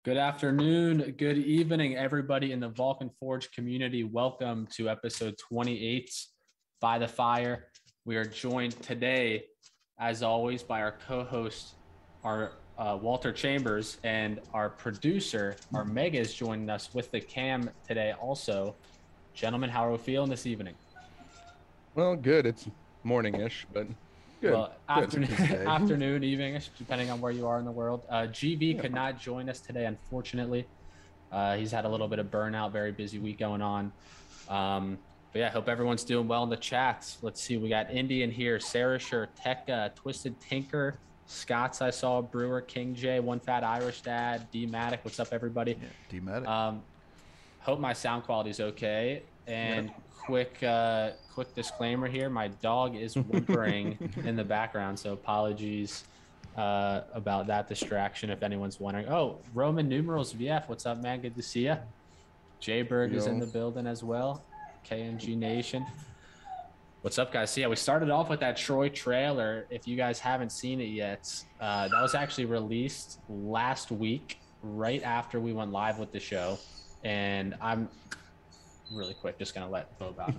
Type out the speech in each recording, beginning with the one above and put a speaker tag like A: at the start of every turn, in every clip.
A: Good afternoon, good evening, everybody in the Vulcan Forged community. Welcome to episode 28 by the Fire. We are joined today, as always, by our co-host, our Walter Chambers, and our producer, armega, is joining us with the cam today also. Gentlemen, how are we feeling this evening?
B: Well, good. It's morning-ish, but good.
A: Well, afternoon, evening-ish, depending on where you are in the world. GV could not join us today, unfortunately. He's had a little bit of burnout, very busy week going on. But yeah, hope everyone's doing well in the chats. Let's see, we got Indian here, Sarisher, Tekka, Twisted Tinker, Scott's I saw, Brewer, King J, One Fat Irish Dad, D-Matic. What's up, everybody?
C: Yeah, D-Matic.
A: Hope my sound quality is okay. And quick disclaimer here, my dog is whimpering in the background, so apologies about that distraction if anyone's wondering. Oh, Roman numerals VF, what's up, man? Good to see you. J-Berg is in the building as well. KNG Nation. What's up, guys? So yeah, we started off with that Troy trailer. If you guys haven't seen it yet, that was actually released last week, right after we went live with the show. And I'm really quick, just gonna let Bo out.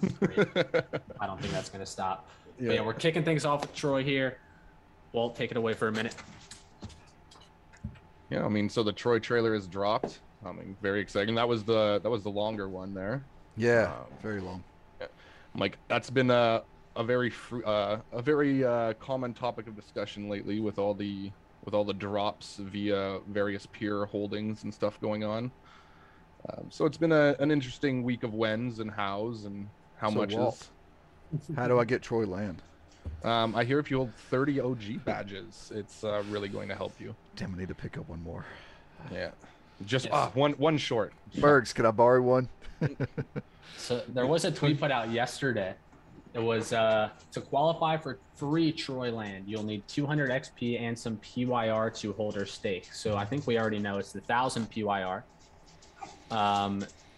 A: I don't think that's gonna stop. But yeah, we're kicking things off with Troy here. Walt, take it away for a minute.
B: Yeah, I mean, so the Troy trailer is dropped. I mean, very exciting. That was the longer one there.
C: Yeah, very long.
B: Yeah. Like that's been a very common topic of discussion lately with all the drops via various peer holdings and stuff going on. So it's been an interesting week of whens and hows and how much
C: Walt, how do I get Troy land?
B: I hear if you hold 30 OG badges, it's really going to help you.
C: Damn, I need to pick up one more.
B: Yeah, just one short.
C: Bergs, can I borrow one?
A: So there was a tweet put out yesterday. It was to qualify for free Troy land, you'll need 200 XP and some PYR to hold or stake. So I think we already know it's the 1,000 PYR.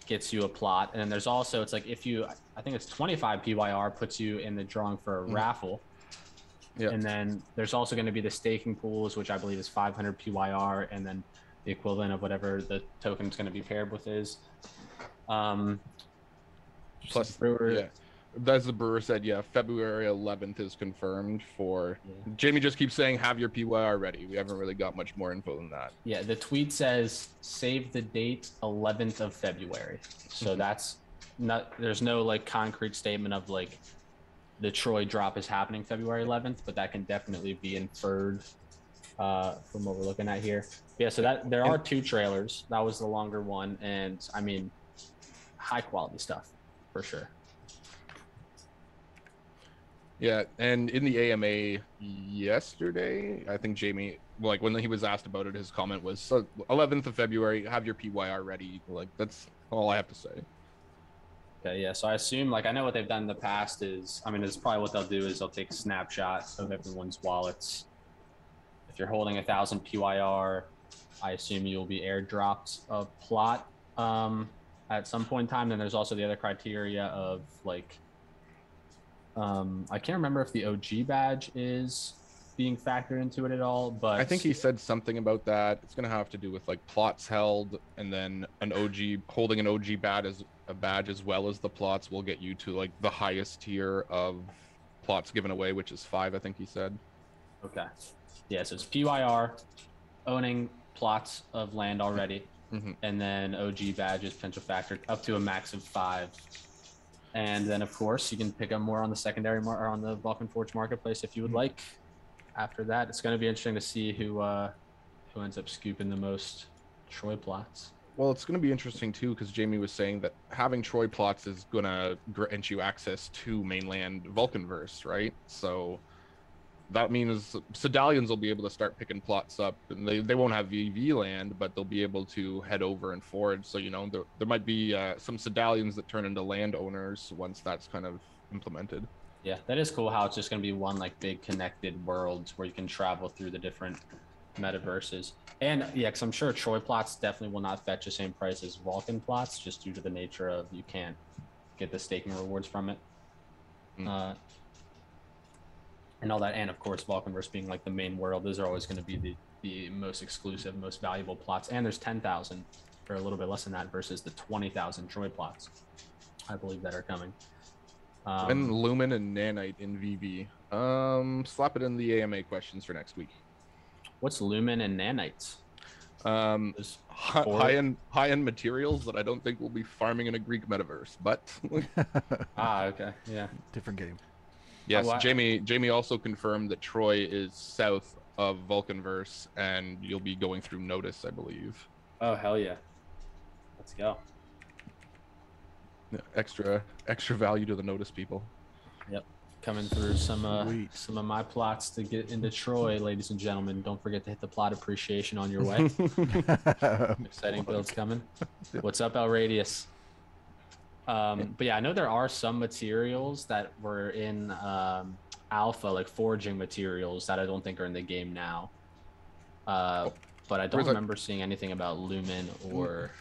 A: Gets you a plot, and then there's also, it's like if you, I think it's 25 PYR puts you in the drawing for a raffle. Yeah. And then there's also going to be the staking pools, which I believe is 500 PYR, and then the equivalent of whatever the token is going to be paired with is.
B: Plus Brewer. Yeah. As the Brewer said, yeah, February 11th is confirmed for. Yeah. Jamie just keeps saying, have your PYR ready. We haven't really got much more info than that.
A: Yeah, the tweet says, save the date 11th of February. So that's not, there's no like concrete statement of like the Troy drop is happening February 11th, but that can definitely be inferred from what we're looking at here. Yeah, so that there are two trailers. That was the longer one. And I mean, high quality stuff for sure.
B: Yeah, and in the AMA yesterday, I think Jamie, like when he was asked about it, his comment was 11th of February, have your PYR ready. Like that's all I have to say.
A: Okay, yeah, so I assume, like I know what they've done in the past is, I mean, it's probably what they'll do is they'll take snapshots of everyone's wallets. If you're holding 1,000 PYR, I assume you'll be airdropped a plot at some point in time. Then there's also the other criteria of like, I can't remember if the OG badge is being factored into it at all, but
B: I think he said something about that. It's going to have to do with like plots held, and then an OG holding an OG badge as well as the plots will get you to like the highest tier of plots given away, which is 5, I think he said.
A: Okay. Yeah, so it's PYR, owning plots of land already, and then OG badges, potential factor up to a max of 5. And then, of course, you can pick up more on the secondary or on the Vulcan Forged marketplace if you would like. After that, it's going to be interesting to see who ends up scooping the most Troy plots.
B: Well, it's going to be interesting, too, because Jamie was saying that having Troy plots is going to grant you access to mainland Vulcanverse, right? So that means Cedalions will be able to start picking plots up. And they won't have VV land, but they'll be able to head over and forward. So, you know, there might be some Cedalions that turn into landowners once that's kind of implemented.
A: Yeah, that is cool how it's just going to be one like big connected world where you can travel through the different metaverses. And yeah, because I'm sure Troy plots definitely will not fetch the same price as Vulcan plots just due to the nature of you can't get the staking rewards from it. And all that, and of course Vulcanverse being like the main world, those are always going to be the most exclusive, most valuable plots. And there's 10,000 or a little bit less than that versus the 20,000 Troy plots, I believe, that are coming.
B: And Lumen and Nanite in VV. Slap it in the AMA questions for next week.
A: What's Lumen and Nanites?
B: High-end materials that I don't think will be farming in a Greek metaverse, but
A: okay, yeah,
C: different game.
B: Yes, Jamie also confirmed that Troy is south of Vulcanverse, and you'll be going through Notice, I believe.
A: Oh hell yeah, let's go.
B: Yeah, extra value to the Notice people.
A: Yep, coming through some of my plots to get into Troy, ladies and gentlemen. Don't forget to hit the plot appreciation on your way. Exciting builds coming. What's up, El Radius? But yeah, I know there are some materials that were in alpha, like forging materials, that I don't think are in the game now. But I don't remember seeing anything about Lumen or.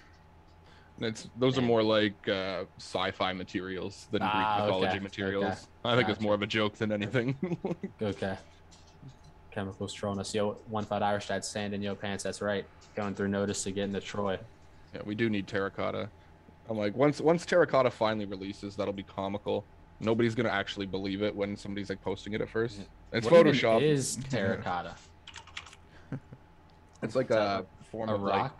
B: Those are more like sci-fi materials than Greek mythology materials. Okay. I think it's more of a joke than anything.
A: Okay. Chemicals trolling us. Yo, 1-5 Irish Dad, sand in yo pants. That's right. Going through Notice to get into Troy.
B: Yeah, we do need terracotta. I'm like, once terracotta finally releases, that'll be comical. Nobody's gonna actually believe it when somebody's like posting it at first. It's
A: what
B: Photoshop.
A: What is terracotta?
B: It's like a form of
A: rock.
B: Like,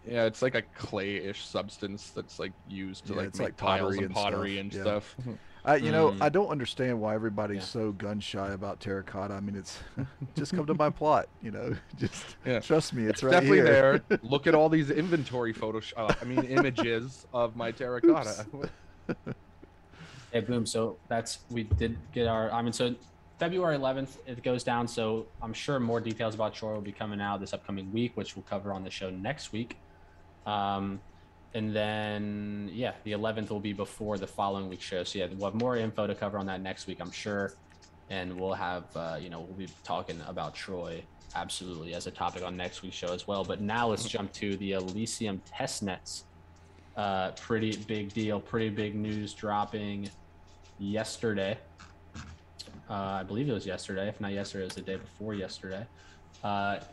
B: yeah, it's like a clay-ish substance that's like used to like make
C: pottery
B: and stuff.
C: You know, I don't understand why everybody's so gun shy about terracotta. I mean, it's just come to my plot, you know. Just trust me, it's right
B: definitely
C: here.
B: There. Look at all these inventory images of my terracotta.
A: Hey, boom. So we did get our. I mean, so February 11th it goes down. So I'm sure more details about Troy will be coming out this upcoming week, which we'll cover on the show next week. And then, yeah, the 11th will be before the following week's show. So, yeah, we'll have more info to cover on that next week, I'm sure. And we'll have, we'll be talking about Troy absolutely as a topic on next week's show as well. But now let's jump to the Elysium Testnets. Pretty big deal, pretty big news dropping yesterday. I believe it was yesterday. If not yesterday, it was the day before yesterday.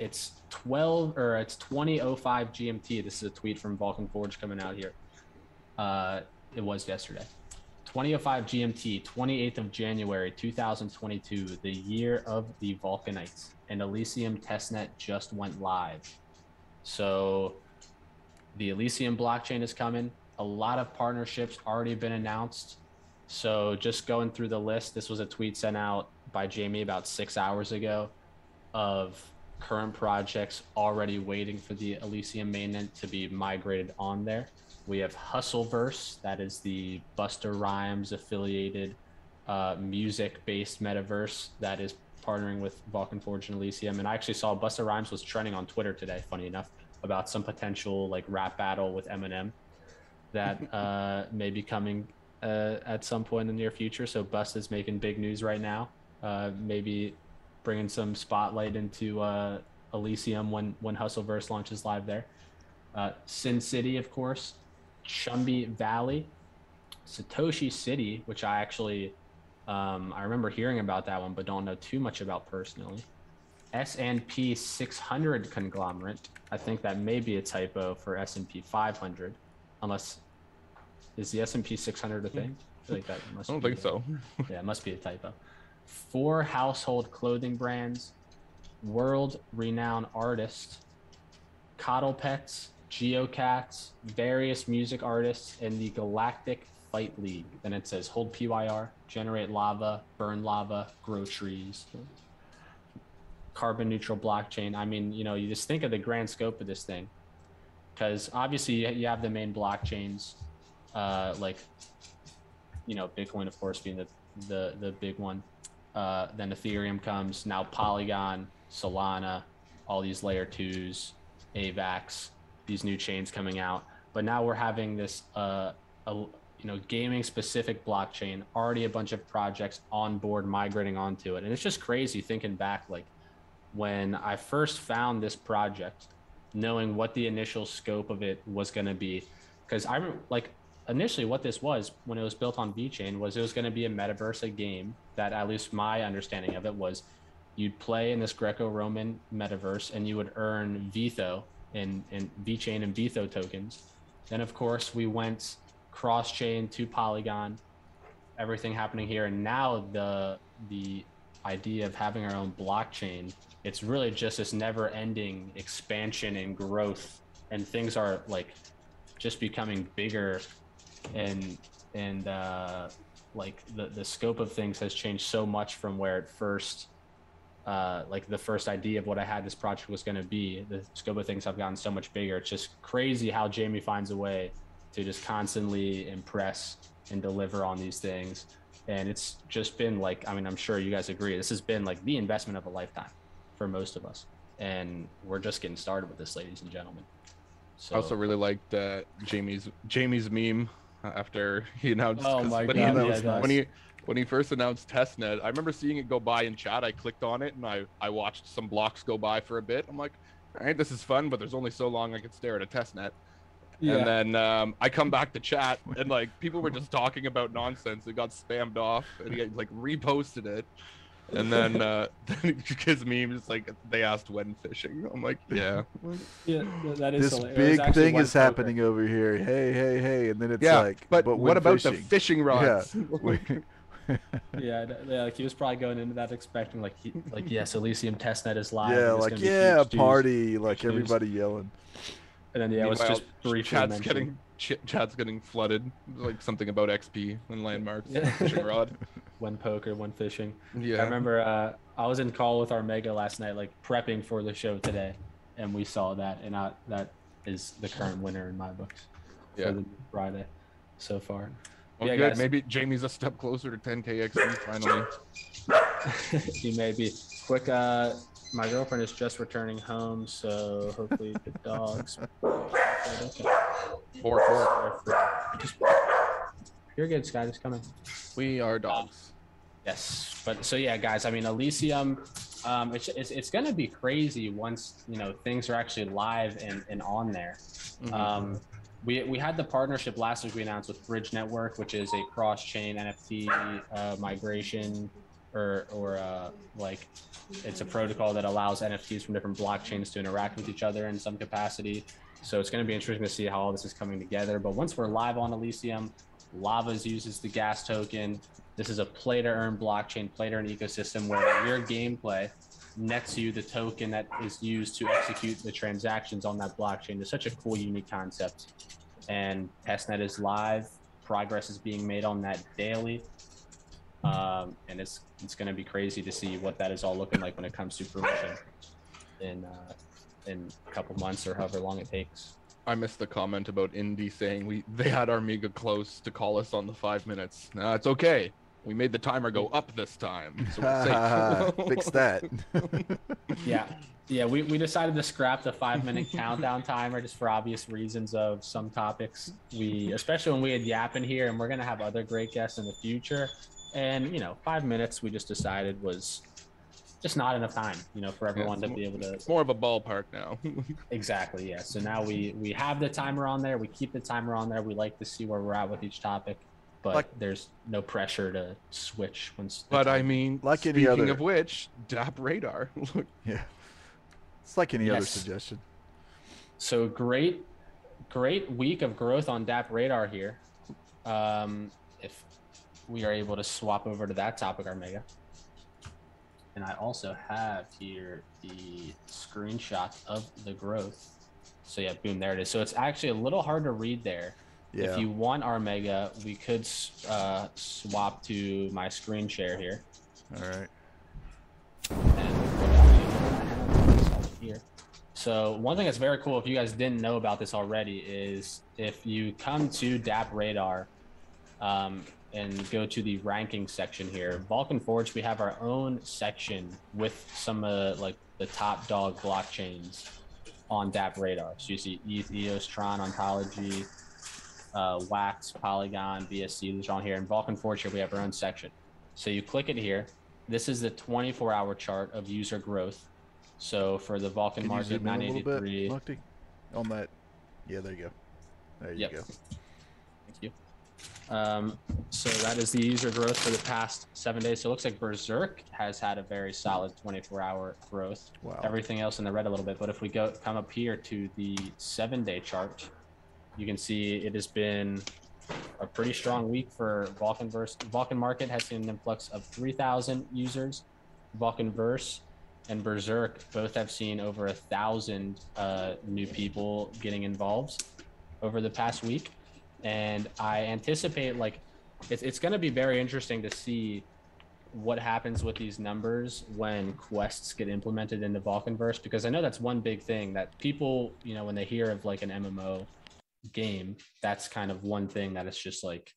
A: It's 20:05 GMT. This is a tweet from Vulcan Forged coming out here. It was yesterday. 20:05 GMT, 28th of January, 2022, the year of the Vulcanites, and Elysium Testnet just went live. So the Elysium blockchain is coming. A lot of partnerships already been announced. So just going through the list, this was a tweet sent out by Jamie about 6 hours ago of current projects already waiting for the Elysium mainnet to be migrated on there. We have Hustleverse, that is the Busta Rhymes affiliated music-based metaverse that is partnering with Vulcan Forged and Elysium. And I actually saw Busta Rhymes was trending on Twitter today, funny enough, about some potential like rap battle with Eminem that may be coming at some point in the near future. So Busta's making big news right now. Maybe bringing some spotlight into Elysium when Hustleverse launches live there. Sin City, of course, Chumbi Valley, Satoshi City, which I actually I remember hearing about that one, but don't know too much about personally. S&P 600 conglomerate. I think that may be a typo for S&P 500, unless is the S&P 600 a thing? I feel like that must.
B: I don't think so.
A: Yeah, it must be a typo. 4 household clothing brands, world-renowned artists, Coddle Pets, Geocats, various music artists, and the Galactic Fight League. Then it says hold PYR, generate lava, burn lava, grow trees, carbon neutral blockchain. I mean, you just think of the grand scope of this thing, because obviously you have the main blockchains, like, Bitcoin, of course, being the big one. Then Ethereum comes, now Polygon, Solana, all these layer 2s, AVAX, these new chains coming out. But now we're having this, gaming specific blockchain, already a bunch of projects on board migrating onto it. And it's just crazy thinking back, like when I first found this project, knowing what the initial scope of it was going to be, because I remember, like, initially what this was when it was built on VeChain was it was going to be a metaverse, a game that, at least my understanding of it, was you'd play in this Greco-Roman metaverse, and you would earn Vitho and VeChain and Vitho tokens. Then, of course, we went cross-chain to Polygon, everything happening here. And now the idea of having our own blockchain, it's really just this never-ending expansion and growth, and things are like just becoming bigger, and like the scope of things has changed so much from where it first like the first idea of what I had this project was going to be. The scope of things have gotten so much bigger. It's just crazy how Jamie finds a way to just constantly impress and deliver on these things. And it's just been like, I mean, I'm sure you guys agree, this has been like the investment of a lifetime for most of us. And we're just getting started with this, ladies and gentlemen. So,
B: I also really liked Jamie's meme after he announced.
A: Oh my God, that was nice.
B: When he first announced Testnet, I remember seeing it go by in chat. I clicked on it and I watched some blocks go by for a bit. I'm like, all right, this is fun, but there's only so long I could stare at a Testnet. Yeah. And then I come back to chat and like people were just talking about nonsense. It got spammed off and he like reposted it. And then his meme is like, they asked when fishing. I'm like, yeah.
A: Yeah, that is
C: this big thing is happening over here. Hey. And then it's like,
B: but what about the fishing rods?
A: Yeah. Like he was probably going into that expecting like yes, Elysium Testnet is live.
C: Yeah, like a party, like everybody yelling.
A: And then it was just briefly
B: chat's getting flooded, like something about XP and landmarks, fishing rod.
A: One poker, one fishing.
B: Yeah.
A: I remember I was in call with Armega last night, like prepping for the show today, and we saw that, and that is the current winner in my books for the Friday so far.
B: Well, yeah, good. Guys. Maybe Jamie's a step closer to 10k XP finally.
A: He may be. Quick, my girlfriend is just returning home, so hopefully the dogs. Okay.
B: 4-4.
A: You're good, Sky. Just come in.
B: We are dogs.
A: Yes, but so yeah, guys. I mean, Elysium. It's gonna be crazy once things are actually live and on there. Mm-hmm. We had the partnership last week we announced with Bridge Network, which is a cross-chain NFT migration, or like it's a protocol that allows NFTs from different blockchains to interact with each other in some capacity. So it's going to be interesting to see how all this is coming together. But once we're live on Elysium, Lavas uses the gas token. This is a play-to-earn blockchain, play-to-earn ecosystem where your gameplay nets you the token that is used to execute the transactions on that blockchain. It's such a cool, unique concept. And Testnet is live. Progress is being made on that daily. And it's going to be crazy to see what that is all looking like when it comes to fruition in a couple months or however long it takes.
B: I missed the comment about Indy saying they had Armega close to call us on the 5 minutes. No, it's okay. We made the timer go up this time, so we're safe.
C: Fix that.
A: Yeah. We decided to scrap the 5-minute countdown timer just for obvious reasons of some topics. Especially when we had Yap in here, and we're gonna have other great guests in the future. And 5 minutes we just decided was just not enough time, for everyone to be able to.
B: It's more of a ballpark now.
A: Exactly. Yeah. So now we have the timer on there. We keep the timer on there. We like to see where we're at with each topic. But there's no pressure to switch once.
B: But I mean, like any other. Speaking of which, DAP Radar.
C: Yeah, it's like any other suggestion.
A: So great week of growth on DAP Radar here. If we are able to swap over to that topic, Armega. And I also have here the screenshot of the growth. So yeah, boom, there it is. So it's actually a little hard to read there. Yeah. If you want Armega, we could swap to my screen share here.
C: All right.
A: And here. So one thing that's very cool, if you guys didn't know about this already, is if you come to DAP Radar and go to the ranking section here, Vulcan Forged, we have our own section with some like the top dog blockchains on DAP Radar. So you see ETH, EOS, Tron, Ontology, Wax, Polygon, BSC, these are on here. And Vulcan Forge here, we have our own section. So you click it here. This is the 24-hour chart of user growth. So for the Vulcan market, 983.
C: On that. Yeah, there you go. There you go.
A: Thank you. So that is the user growth for the past 7 days. So it looks like Berserk has had a very solid 24-hour growth.
C: Wow.
A: Everything else in the red a little bit. But if we come up here to the 7-day chart, you can see it has been a pretty strong week for Vulcanverse. Vulcan Market has seen an influx of 3,000 users. Vulcanverse and Berserk both have seen over 1,000 new people getting involved over the past week. And I anticipate like it's going to be very interesting to see what happens with these numbers when quests get implemented into Vulcanverse, because I know that's one big thing that people, you know, when they hear of like an MMO game, that's kind of one thing that it's just like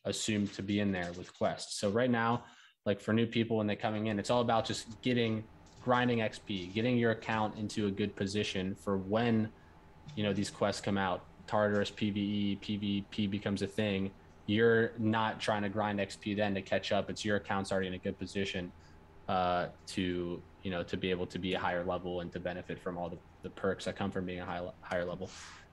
A: assumed to be in there with quests. So right now, like for new people when they're coming in, it's all about just grinding XP, getting your account into a good position for when, you know, these quests come out. Tartarus, PvE, PvP becomes a thing. You're not trying to grind XP then to catch up. It's your account's already in a good position to, you know, to be able to be a higher level and to benefit from all the perks that come from being a higher level.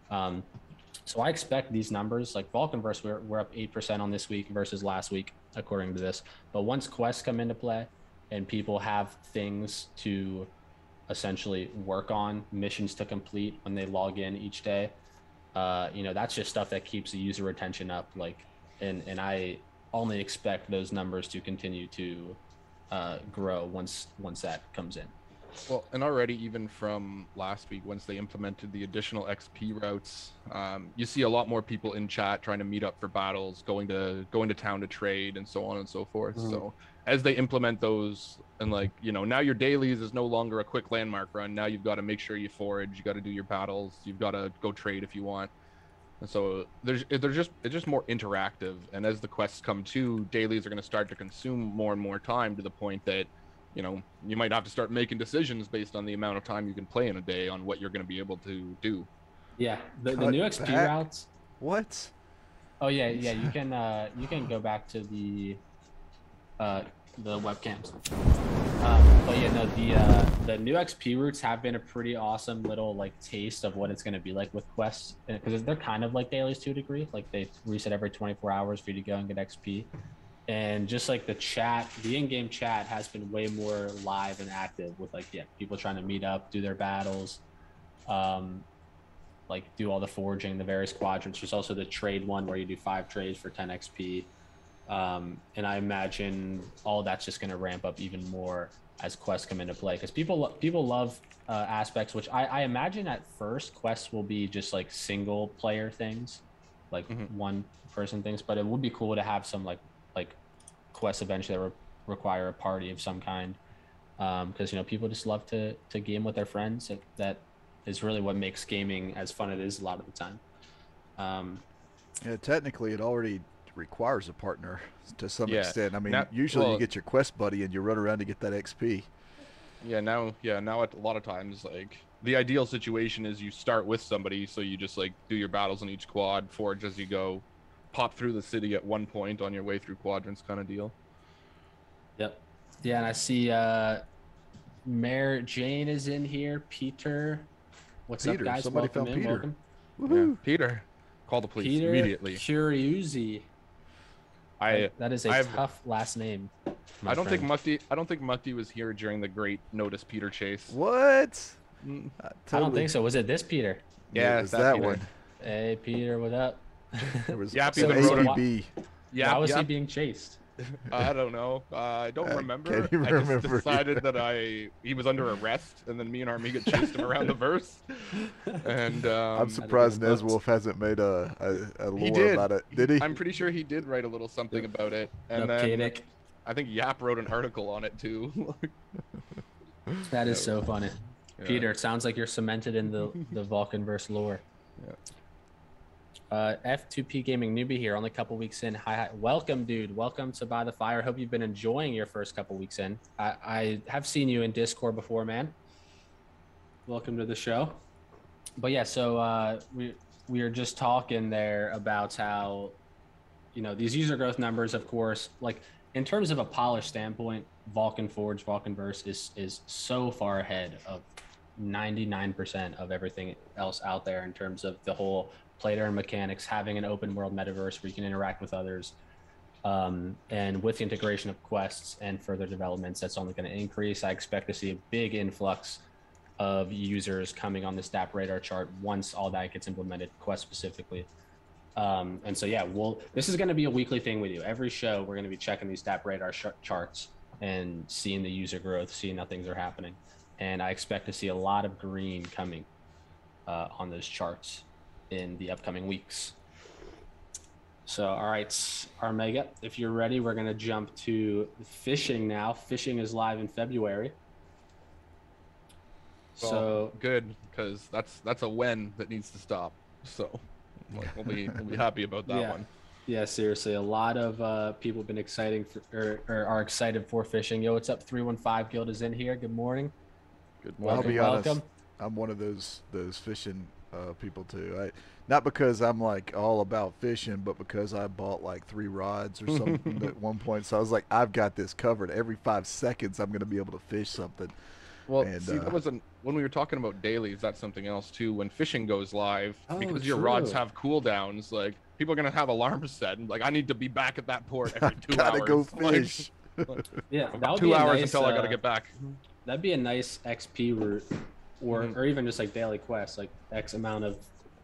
A: So I expect these numbers, like Vulcanverse, we're up 8% on this week versus last week, according to this. But once quests come into play and people have things to essentially work on, missions to complete when they log in each day, you know, that's just stuff that keeps the user retention up. Like, and I only expect those numbers to continue to grow once that comes in.
B: Well, and already even from last week, once they implemented the additional XP routes, you see a lot more people in chat trying to meet up for battles, going to town to trade, and so on and so forth. Mm-hmm. So as they implement those, and like, you know, now your dailies is no longer a quick landmark run. Now you've got to make sure you forage, you got to do your battles, you've got to go trade if you want. And so it's just more interactive. And as the quests come to, dailies are going to start to consume more and more time to the point that, you know, you might have to start making decisions based on the amount of time you can play in a day on what you're going to be able to do.
A: Yeah, the new XP routes.
C: What?
A: Oh yeah, you can go back to the webcams. But yeah, no, the new XP routes have been a pretty awesome little like taste of what it's going to be like with quests, because they're kind of like dailies to a degree. Like they reset every 24 hours for you to go and get XP. And just like the chat, the in-game chat has been way more live and active with like, people trying to meet up, do their battles, like do all the foraging, the various quadrants. There's also the trade one where you do 5 trades for 10 XP. And I imagine all that's just going to ramp up even more as quests come into play, because people love aspects, which I imagine at first quests will be just like single player things, like one person things, but it would be cool to have some like quests eventually that require a party of some kind, because you know, people just love to game with their friends. That is really what makes gaming as fun as it is a lot of the time.
C: Yeah, technically it already requires a partner to some extent. I mean, usually you get your quest buddy and you run around to get that XP.
B: Now at a lot of times, like the ideal situation is you start with somebody, so you just like do your battles in each quad, forge as you go, pop through the city at one point on your way through quadrants, kind of deal.
A: Yep. Yeah, and I see Mayor Jane is in here. Peter, what's up, guys?
C: Somebody
A: Welcome
C: found
A: in.
C: Peter.
A: Welcome.
B: Yeah. Peter, call the police immediately.
A: Curiuzi. That is a tough last name.
B: I don't think Mukti was here during the great Notice Peter chase.
C: What?
A: Totally. I don't think so. Was it this Peter?
C: Yeah, it's that one.
A: Hey, Peter, what up?
C: It was
B: Yap
C: so ABB.
A: Why was he being chased?
B: I don't know. I don't remember.
C: Can't even remember.
B: Just decided that he was under arrest, and then me and Armega chased him around the verse. And
C: I'm surprised Neswolf hasn't made a lore about it. Did he?
B: I'm pretty sure he did write a little something about it. And then I think Yap wrote an article on it too.
A: That is so funny. Yeah. Peter, it sounds like you're cemented in the Vulcanverse lore.
B: Yeah.
A: F2P Gaming newbie here, only a couple weeks in. Hi. Welcome, dude. Welcome to By the Fire. Hope you've been enjoying your first couple weeks in. I have seen you in Discord before, man. Welcome to the show. But yeah, so we were just talking there about how, you know, these user growth numbers, of course, like in terms of a polished standpoint, Vulcan Forged, Vulcanverse is so far ahead of 99% of everything else out there in terms of the whole play to earn mechanics, having an open world metaverse where you can interact with others. And with the integration of quests and further developments, that's only going to increase. I expect to see a big influx of users coming on the DApp radar chart once all that gets implemented, quest specifically. And so, yeah, this is going to be a weekly thing we do. Every show, we're going to be checking these DApp radar charts and seeing the user growth, seeing how things are happening. And I expect to see a lot of green coming on those charts in the upcoming weeks. So, all right, Armega, if you're ready, we're going to jump to fishing now. Fishing is live in February.
B: Well, so good, because that's a when that needs to stop. So we'll be happy about that one.
A: Yeah, seriously, a lot of people have been or are excited for fishing. Yo, what's up? 315 Guild is in here. Good morning.
C: Good morning. I'll be honest, I'm one of those fishing people too. Not because I'm like all about fishing, but because I bought like 3 rods or something at one point. So I was like, I've got this covered. Every 5 seconds, I'm going to be able to fish something.
B: Well, and, see, that wasn't when we were talking about dailies. That's something else too. When fishing goes live, because your rods have cooldowns, like people are going to have alarms set, and like I need to be back at that port every 2 hours.
C: Gotta go fish.
A: Yeah, that would
B: 2
A: be
B: hours
A: nice,
B: until I got to get back.
A: That'd be a nice XP route, or even just like daily quests, like X amount of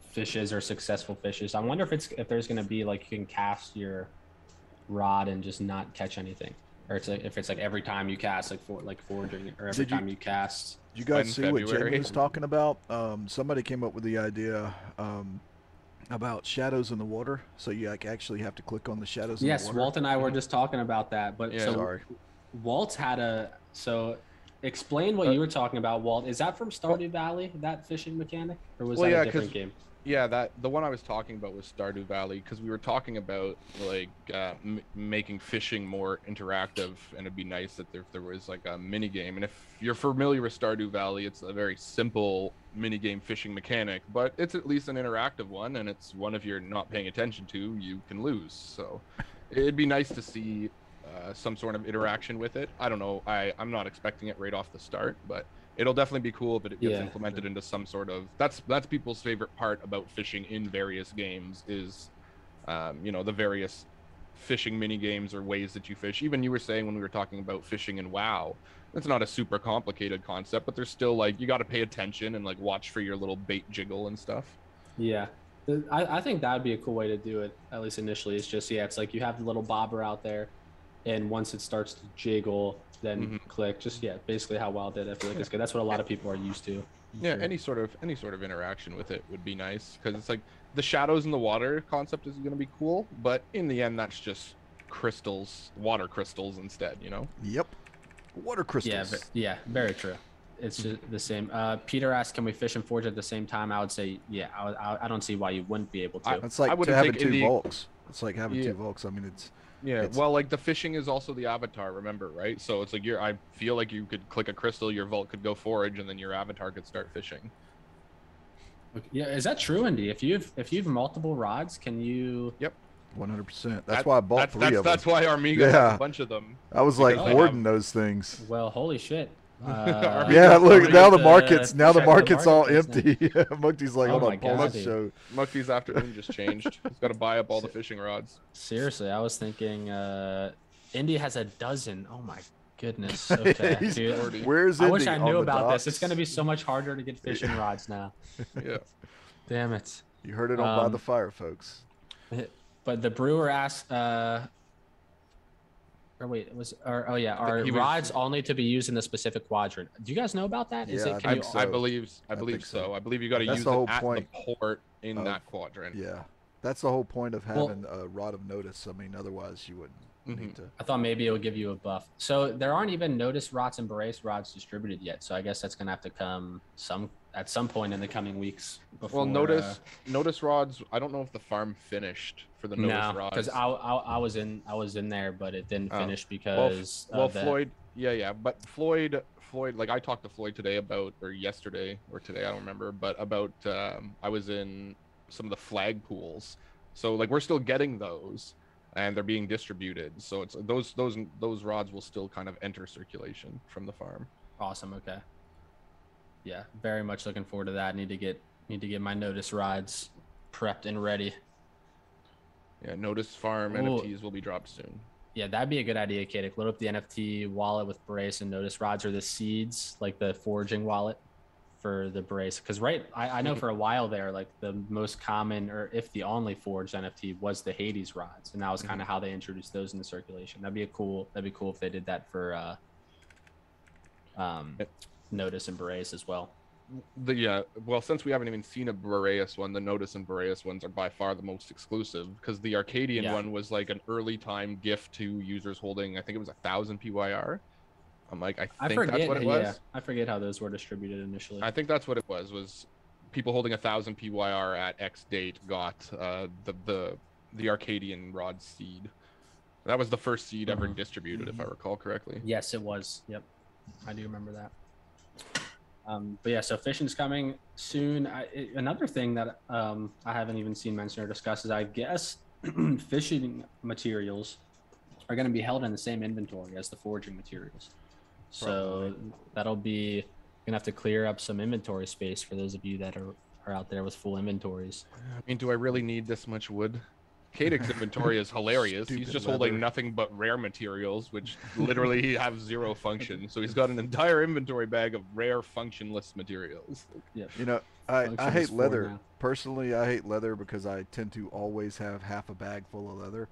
A: fishes or successful fishes. I wonder if there's going to be like you can cast your rod and just not catch anything, or it's like if it's like every time you cast like foraging, or every time you cast.
C: Did you guys see what Jamie was talking about? Somebody came up with the idea about shadows in the water, so you like actually have to click on the shadows in the water.
A: Yes, Walt and I were just talking about that, but
C: sorry.
A: Walt's had explain what you were talking about, Walt. Is that from Stardew Valley, that fishing mechanic, or was that a different game?
B: Yeah, the one I was talking about was Stardew Valley, because we were talking about like making fishing more interactive, and it'd be nice that there was like a mini game. And if you're familiar with Stardew Valley, it's a very simple mini game fishing mechanic, but it's at least an interactive one, and it's one if you're not paying attention to, you can lose. So it'd be nice to see some sort of interaction with it. I don't know. I'm not expecting it right off the start, but it'll definitely be cool if it gets implemented into some sort of. That's people's favorite part about fishing in various games is, the various fishing mini games or ways that you fish. Even you were saying when we were talking about fishing in WoW, it's not a super complicated concept, but there's still like you got to pay attention and like watch for your little bait jiggle and stuff.
A: Yeah. I think that would be a cool way to do it, at least initially. It's just, it's like you have the little bobber out there, and once it starts to jiggle, then click. Just basically how WoW did. I feel like it's good. That's what a lot of people are used to.
B: Yeah, any sort of interaction with it would be nice, because it's like the shadows in the water concept is going to be cool, but in the end, that's just crystals, water crystals instead.
C: Yep, water crystals.
A: Yeah, very true. It's just the same. Peter asked, "Can we fish and forge at the same time?" I would say, yeah. I don't see why you wouldn't be able to.
C: It's like having 2 Vulcs. It's like having 2 Vulcs. I mean, it's.
B: Yeah, well, like the fishing is also the avatar, remember, right? So it's like I feel like you could click a crystal, your vault could go forage, and then your avatar could start fishing.
A: Yeah, is that true, Indy? If you have multiple rods, can you?
B: Yep.
C: 100%. That's why I bought 3 of them.
B: That's why Armega has a bunch of them.
C: I was like hoarding those things.
A: Well, holy shit.
C: Look, now the market's all empty. Mukti's like, hold on, let's show.
B: Mukti's afternoon just changed. He's got to buy up all the fishing rods.
A: Seriously, I was thinking Indy has a dozen. Oh my goodness. Okay, dude.
C: Where's Indy?
A: I wish I knew about this. It's going to be so much harder to get fishing rods now.
B: Yeah.
A: Damn it.
C: You heard it on By the Fire, folks.
A: But the brewer asked, are rods only to be used in the specific quadrant? Do you guys know about that?
B: I believe so. I believe you got to use it at the port in that quadrant.
C: Yeah, that's the whole point of having a rod of notice. I mean, otherwise you wouldn't need to.
A: I thought maybe it would give you a buff. So there aren't even notice rods and Berace rods distributed yet. So I guess that's gonna have to come at some point in the coming weeks. Before,
B: notice rods. I don't know if the farm finished for the notice rods.
A: Because I was in there, but it didn't finish because
B: Floyd. But Floyd, like I talked to Floyd today or yesterday or today, I don't remember, but about I was in some of the flag pools, so like we're still getting those, and they're being distributed. So it's those rods will still kind of enter circulation from the farm.
A: Awesome. Okay. Yeah, very much looking forward to that. Need to get my notice rods prepped and ready.
B: Yeah, Notice Farm NFTs will be dropped soon.
A: Yeah, that'd be a good idea, Katic. Load up the NFT wallet with Brace and Notice Rods, or the seeds, like the forging wallet for the Brace. Because I know for a while there, like the most common, or if the only forged NFT was the Hades rods, and that was kind of how they introduced those into circulation. That'd be cool if they did that for Notice and Brace as well.
B: Well, since we haven't even seen a Boreas one, the Notice and Boreas ones are by far the most exclusive, because the Arcadian one was like an early time gift to users holding, I think it was 1,000 PYR. I'm like, I think that's what it was. Yeah,
A: I forget how those were distributed initially.
B: I think that's what it was people holding 1,000 PYR at X date got the Arcadian rod seed. That was the first seed ever distributed, if I recall correctly.
A: Yes, it was. Yep, I do remember that. But yeah, so fishing's coming soon. Another thing that I haven't even seen mentioned or discussed is, I guess, fishing materials are going to be held in the same inventory as the forging materials. So that'll be gonna have to clear up some inventory space for those of you that are out there with full inventories.
B: I mean, do I really need this much wood? Cadic's inventory is hilarious. He's just holding nothing but rare materials, which literally have zero function. So he's got an entire inventory bag of rare, functionless materials.
A: Yeah.
C: You know, I hate leather. Personally, I hate leather because I tend to always have half a bag full of leather.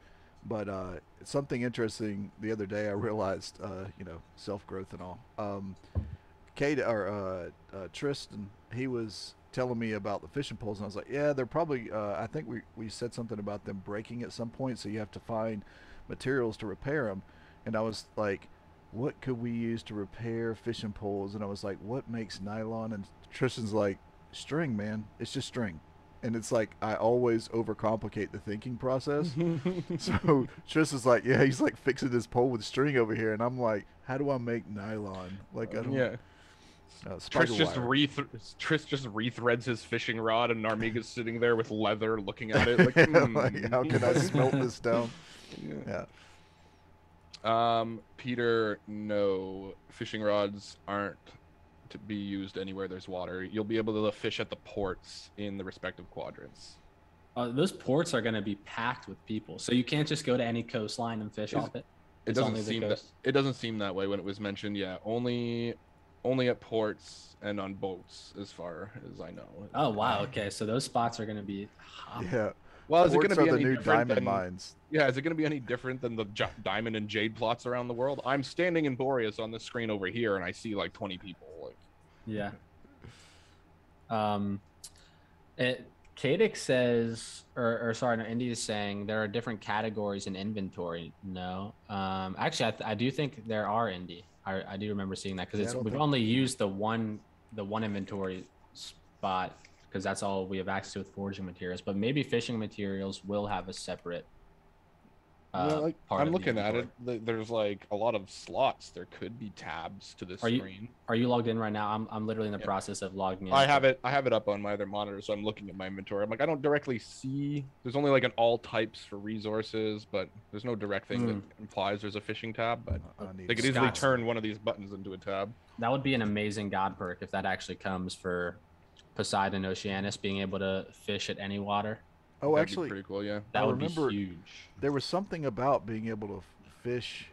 C: But something interesting the other day I realized, self-growth and all. Tristan, he was telling me about the fishing poles, and I was like, yeah, they're probably I think we said something about them breaking at some point, so you have to find materials to repair them. And I was like, what could we use to repair fishing poles? And I was like, what makes nylon? And Tristan's like, string, man, it's just string. And it's like, I always overcomplicate the thinking process. So Tristan's like, yeah, he's like fixing his pole with string over here, and I'm like, how do I make nylon? Like, I don't
B: Trish just rethreads his fishing rod, and Armega's sitting there with leather looking at it like,
C: like, how can I smelt this down?
B: Peter, no, fishing rods aren't to be used anywhere there's water. You'll be able to fish at the ports in the respective quadrants.
A: Those ports are going to be packed with people, so you can't just go to any coastline and fish off it.
B: It doesn't seem that way when it was mentioned. Yeah, only at ports and on boats, as far as I know.
A: Oh wow, okay, so those spots are going to be
C: yeah.
B: Well, is it going to be
C: the
B: any
C: new
B: different
C: diamond mines?
B: Yeah, is it going to be any different than the diamond and jade plots around the world? I'm standing in Boreas on the screen over here, and I see like 20 people. Like,
A: yeah. Katic says, Indy is saying there are different categories in inventory. No, actually, I do think there are, Indy. I do remember seeing that, because we've only used the one inventory spot, because that's all we have access to with forging materials. But maybe fishing materials will have a separate part.
B: I'm looking at it. There's like a lot of slots. There could be tabs to this screen.
A: Are you logged in right now? I'm literally in the process of logging in.
B: I have it up on my other monitor, so I'm looking at my inventory. I'm like, I don't directly see. There's only like an all types for resources, but there's no direct thing that implies there's a fishing tab. But they could easily turn one of these buttons into a tab.
A: That would be an amazing god perk if that actually comes for Poseidon Oceanus, being able to fish at any water.
C: Oh,
B: That'd
C: actually,
B: be pretty cool. Yeah,
A: that would be huge.
C: There was something about being able to fish.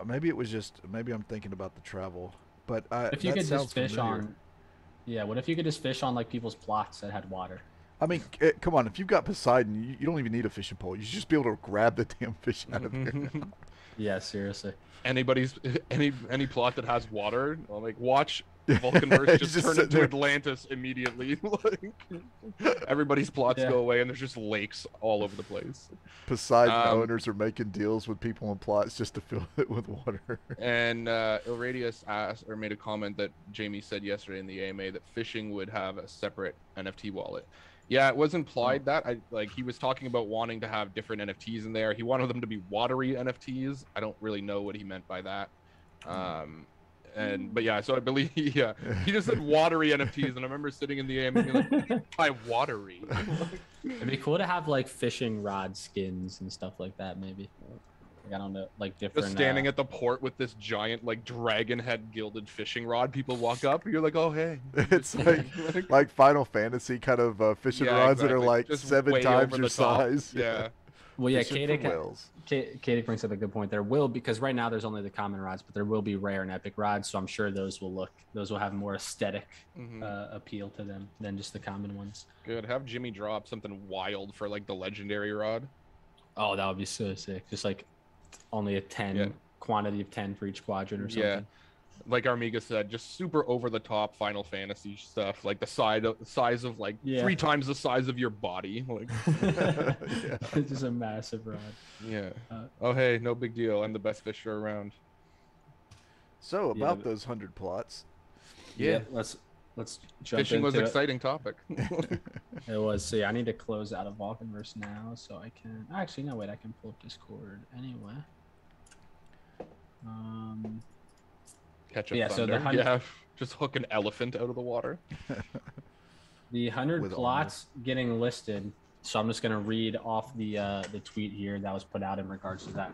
C: Maybe I'm thinking about the travel, but
A: if you could just fish on, what if you could just fish on like people's plots that had water?
C: I mean, come on, if you've got Poseidon, you don't even need a fishing pole. You should just be able to grab the damn fish out of there.
A: Yeah, seriously.
B: Any plot that has water, like watch Vulcanverse just turn into Atlantis immediately. Like, everybody's plots go away, and there's just lakes all over the place.
C: Poseidon owners are making deals with people and plots just to fill it with water. And
B: Ilradius made a comment that Jamie said yesterday in the AMA that fishing would have a separate NFT wallet. Yeah, it was implied that he was talking about wanting to have different NFTs in there. He wanted them to be watery NFTs. I don't really know what he meant by that. But yeah, so I believe he just said watery NFTs, and I remember sitting in the AM and being like, "By watery."
A: It'd be cool to have like fishing rod skins and stuff like that, maybe. Like, I don't know, like different.
B: Just standing at the port with this giant like dragon head gilded fishing rod. People walk up, and you're like, oh hey.
C: It's like Final Fantasy kind of fishing rods that are like just 7 times your size.
B: Yeah.
A: Well, yeah, Katie brings up a good point. There will, because right now there's only the common rods, but there will be rare and epic rods. So I'm sure those will have more aesthetic appeal to them than just the common ones.
B: Good. Have Jimmy draw up something wild for like the legendary rod.
A: Oh, that would be so sick. Just like only a 10 quantity of 10 for each quadrant or something. Yeah.
B: Like Armega said, just super over the top Final Fantasy stuff, like the size of like 3 times the size of your body. Like
A: it's just a massive rod.
B: Yeah. Oh hey, no big deal. I'm the best fisher around.
C: So about those 100 plots.
A: Yeah, let's jump
B: Fishing was an exciting topic.
A: It was. So yeah, I need to close out of Vulcanverse now, so I can. Actually, no, wait. I can pull up Discord anyway.
B: Catch a thunder. Just hook an elephant out of the water.
A: The 100 plots getting listed. So I'm just gonna read off the tweet here that was put out in regards to that.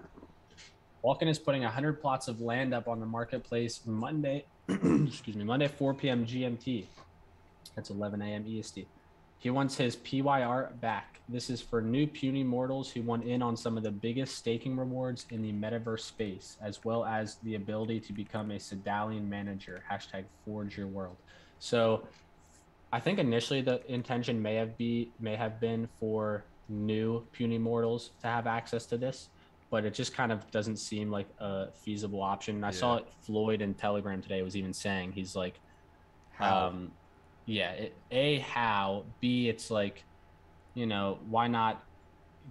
A: Vulcan is putting 100 plots of land up on the marketplace Monday. Excuse me, Monday 4 p.m. GMT. That's 11 a.m. EST. He wants his PYR back. This is for new puny mortals who want in on some of the biggest staking rewards in the metaverse space, as well as the ability to become a Cedalion manager. #Forge your world. So I think initially the intention may have been for new puny mortals to have access to this, but it just kind of doesn't seem like a feasible option. And I saw Floyd in Telegram today was even saying, he's like, how? How, B, it's like, why not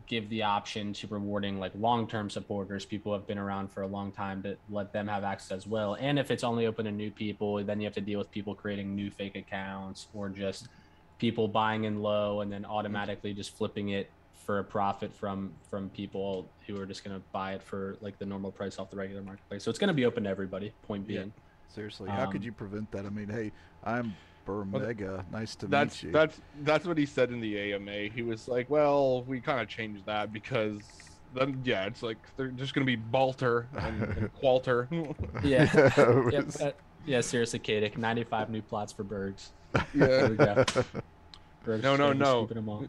A: give the option to rewarding like long-term supporters, people who have been around for a long time, to let them have access as well. And if it's only open to new people, then you have to deal with people creating new fake accounts, or just people buying in low and then automatically just flipping it for a profit from people who are just going to buy it for like the normal price off the regular marketplace. So it's going to be open to everybody, point being.
C: Seriously, how could you prevent that? I mean, hey, I'm Mega. Nice to meet you.
B: That's what he said in the AMA. He was like, well, we kind of changed that because then, it's like they're just going to be Balter and Qualter.
A: Seriously, Katic, 95 new plots for Bergs.
B: Yeah.
A: Bergs
B: no.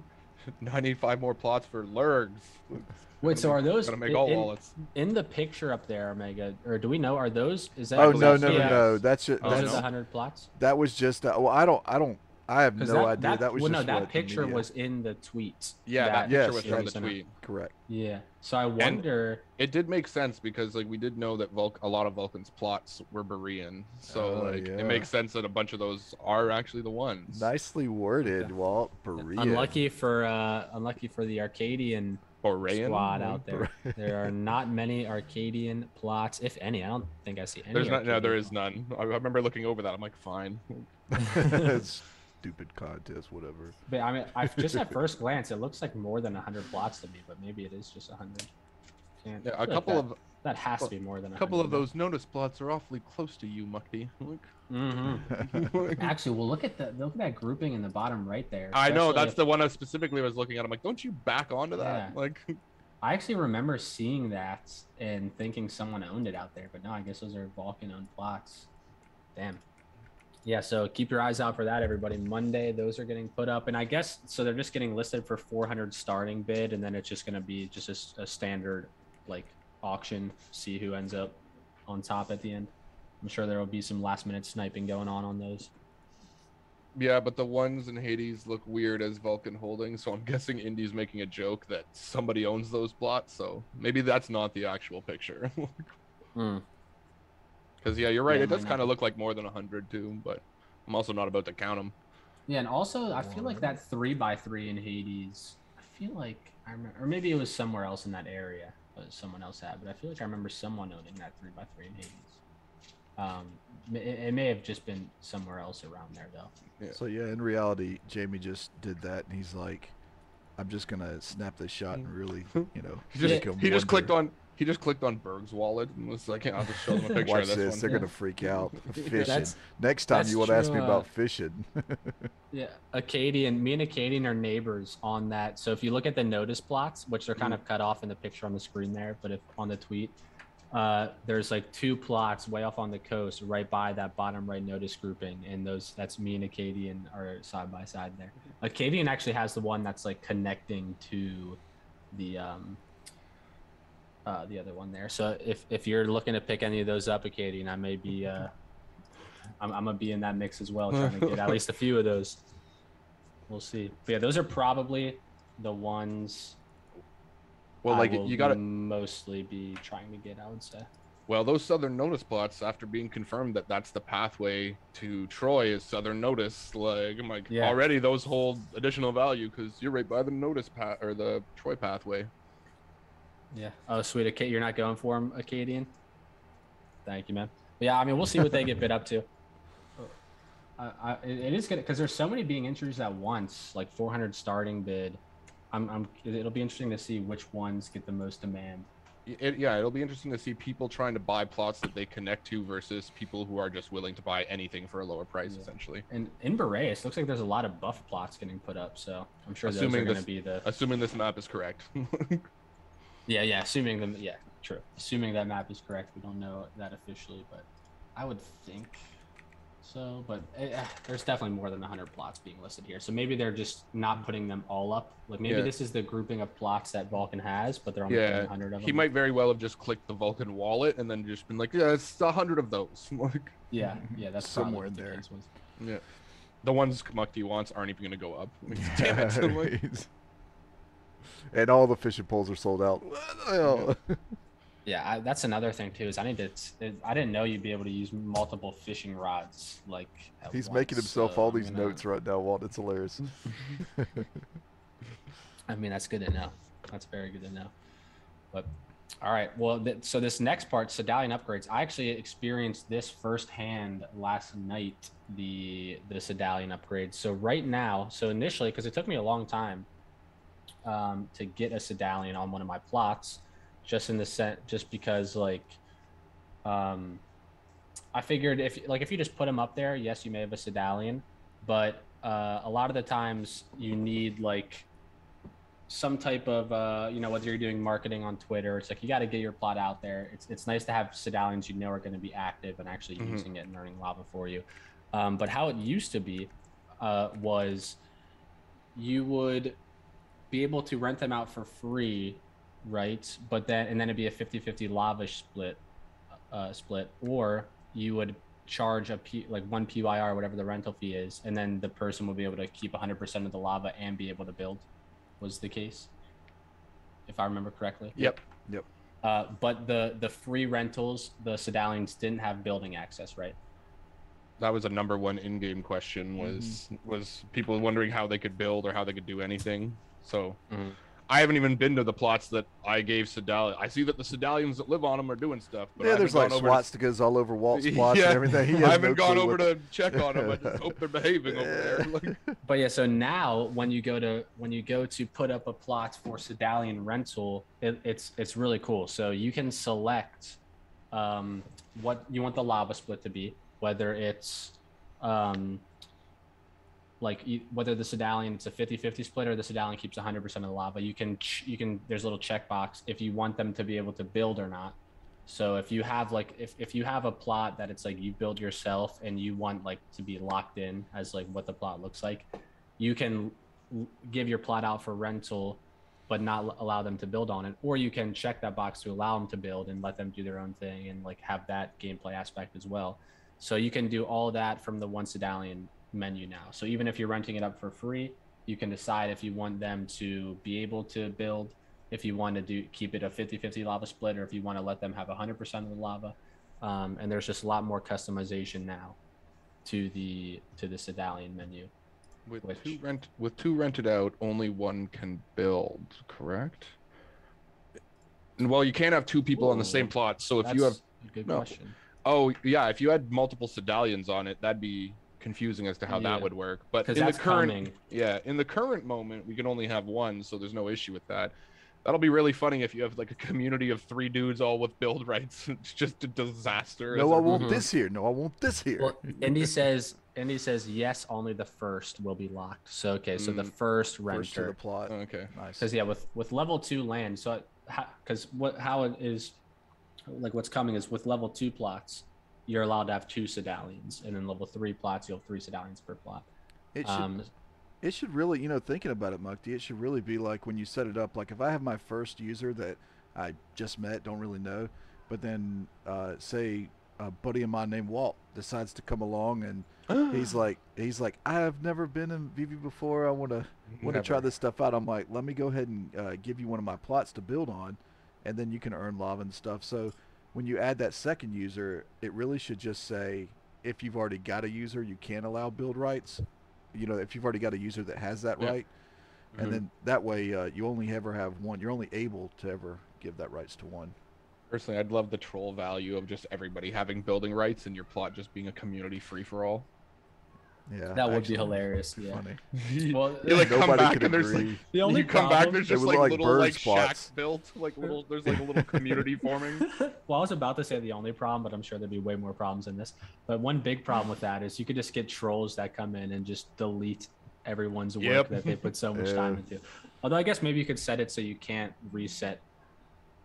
B: 95 more plots for Lurgs.
A: Wait, so are those
B: gonna make all wallets
A: in the picture up there, Omega? Or do we know, are those? Is that?
C: Oh no. That's just
A: that's 100 plots.
C: That was just. Well, I have no idea. That was just
A: that picture was in the tweets.
B: Yeah, that picture was from the tweet.
C: Correct.
A: Yeah. So I wonder.
B: It did make sense because like we did know that a lot of Vulcan's plots were Berean, so it makes sense that a bunch of those are actually the ones.
C: Nicely worded, Walt. Berean.
A: Unlucky for the Arcadian squad out there. There are not many Arcadian plots, if any. I don't think I see any.
B: There is none. I remember looking over that. I'm like, fine.
C: Stupid contest, whatever.
A: But I mean, just at first glance, it looks like more than 100 plots to me, but maybe it is just 100.
B: A couple of
A: that has to be more than 100.
B: A couple of those notice plots are awfully close to you, Mukti.
A: Actually, well, look at that grouping in the bottom right there.
B: I know, that's the one I specifically was looking at. I'm like, don't you back onto that? Like,
A: I actually remember seeing that and thinking someone owned it out there, but no, I guess those are Vulcan-owned plots. Damn. Yeah, so keep your eyes out for that, everybody. Monday, those are getting put up. And I guess, so they're just getting listed for 400 starting bid, and then it's just going to be just a standard, like, auction, see who ends up on top at the end. I'm sure there will be some last-minute sniping going on those.
B: Yeah, but the ones in Hades look weird as Vulcan holdings, so I'm guessing Indy's making a joke that somebody owns those plots, so maybe that's not the actual picture. Because, you're right. It does kind of look like more than 100, too, but I'm also not about to count them.
A: Yeah, and also, I feel like that 3x3 in Hades, I feel like I remember, or maybe it was somewhere else in that area, but someone else had, but I feel like I remember someone owning that 3x3 in Hades. It may have just been somewhere else around there, though.
C: Yeah. So, in reality, Jamie just did that, and he's like, I'm just going to snap this shot and really,
B: He just clicked on... He just clicked on Berg's wallet and was like, I'll just show them a picture
C: Watch
B: of this one.
C: They're going to freak out. Fishing. Next time
A: that's
C: you want to ask me
A: true,
C: about fishing.
A: Yeah, me and Acadian are neighbors on that. So if you look at the notice plots, which are kind of cut off in the picture on the screen there, but if on the tweet, there's like 2 plots way off on the coast right by that bottom right notice grouping, and that's me and Acadian are side by side there. Acadian actually has the one that's like connecting to the other one there. So if you're looking to pick any of those up, Acadian, I may be I'm gonna be in that mix as well, trying to get at least a few of those. We'll see. But yeah, those are probably the ones.
B: Well, like you got to
A: mostly be trying to get, I would say.
B: Well, those southern notice plots, after being confirmed that that's the pathway to Troy, is southern notice. Like, I'm like, already those hold additional value because you're right by the notice path or the Troy pathway. Yeah.
A: Oh, sweet. Okay, you're not going for them, Acadian? Thank you, man. But yeah, I mean, we'll see what they get bid up to. It is good because there's so many being introduced at once, like 400 starting bid. It'll be interesting to see which ones get the most demand.
B: It'll be interesting to see people trying to buy plots that they connect to versus people who are just willing to buy anything for a lower price, essentially.
A: And in Boreas, looks like there's a lot of buff plots getting put up, so I'm sure those are going to be the...
B: Assuming this map is correct.
A: Yeah, true. Assuming that map is correct, we don't know that officially, but I would think so. But there's definitely more than 100 plots being listed here, so maybe they're just not putting them all up. Like maybe this is the grouping of plots that Vulcan has, but they're only putting 100 of them.
B: He might very well have just clicked the Vulcan wallet and then just been like, yeah, it's 100 of those.
A: yeah, that's
C: somewhere in there.
B: Yeah, the ones mukti wants aren't even going to go up. Damn it.
C: And all the fishing poles are sold out.
A: Yeah, that's another thing too. Is I didn't know you'd be able to use multiple fishing rods. Like
C: he's making himself all these notes right now, Walt. It's hilarious.
A: I mean, that's good to know. That's very good to know. But all right, well, so this next part, Cedalion upgrades. I actually experienced this firsthand last night. The Cedalion upgrades. So right now, initially, because it took me a long time to get a Cedalion on one of my plots, just because like I figured if you just put them up there, yes, you may have a Cedalion, but a lot of the times you need like some type of whether you're doing marketing on Twitter, it's like you got to get your plot out there. It's nice to have Cedalions are going to be active and actually using it and earning lava for you. But how it used to be was you would be able to rent them out for free, right? But then it'd be a 50-50 lava split, or you would charge like 1 PYR, whatever the rental fee is, and then the person would be able to keep 100% of the lava and be able to build. Was the case, if I remember correctly?
B: Yep.
A: But the free rentals, the Cedalions didn't have building access, right?
B: That was a number one in-game question. Was people wondering how they could build or how they could do anything. So I haven't even been to the plots that I gave Cedalion. I see that the Cedalions that live on them are doing stuff. But
C: there's like swastikas all over Walt's plots and everything.
B: I haven't gone over to check on them. I just hope they're behaving over there.
A: But yeah, so now when you go to put up a plot for Cedalion rental, it's really cool. So you can select what you want the lava split to be, whether it's whether the Cedalion, it's a 50-50 split, or the Cedalion keeps 100% of the lava. You can there's a little checkbox if you want them to be able to build or not. So if you have if you have a plot that it's like you build yourself and you want like to be locked in as like what the plot looks like, you can give your plot out for rental but not allow them to build on it, or you can check that box to allow them to build and let them do their own thing and like have that gameplay aspect as well. So you can do all that from the one Cedalion menu now. So even if you're renting it up for free, you can decide if you want them to be able to build, if you want to keep it a 50-50 lava split, or if you want to let them have 100% of the lava. And there's just a lot more customization now to the Cedalion menu.
B: With two rented out, only one can build, correct? And well, you can't have two people on the same plot. So if you have
A: a good question.
B: Oh yeah, if you had multiple Cedalions on it, that'd be confusing as to how that would work. But in the current moment, we can only have one, so there's no issue with that. That'll be really funny if you have like a community of 3 dudes all with build rights. It's just a disaster.
C: No, I want this here. No, I want this here.
A: Well, Indy says yes, only the first will be locked. So okay, so the first renter.
C: First to the plot.
B: Okay.
C: Nice.
A: Because with level 2 land, so because how it is, like what's coming is with level 2 plots, you're allowed to have 2 Cedalions, and then level 3 plots, you'll have 3 Cedalions per plot.
C: It should really, thinking about it, Mukti, it should really be like when you set it up. Like if I have my first user that I just met, don't really know, but then say a buddy of mine named Walt decides to come along and he's like, I have never been in VV before. I want to try this stuff out. I'm like, let me go ahead and give you one of my plots to build on, and then you can earn lava and stuff. So when you add that second user, it really should just say if you've already got a user, you can allow build rights. If you've already got a user that has that right, and then that way you only ever have one. You're only able to ever give that rights to one.
B: Personally, I'd love the troll value of just everybody having building rights and your plot just being a community free-for-all.
C: Yeah,
A: that would be hilarious. Yeah.
C: Funny.
A: Well,
B: you like come back and there's like
A: the only
B: you come back there's just like little like shacks built, there's like a little community forming.
A: Well, I was about to say the only problem, but I'm sure there'd be way more problems than this. But one big problem with that is you could just get trolls that come in and just delete everyone's work that they put so much time into. Although I guess maybe you could set it so you can't reset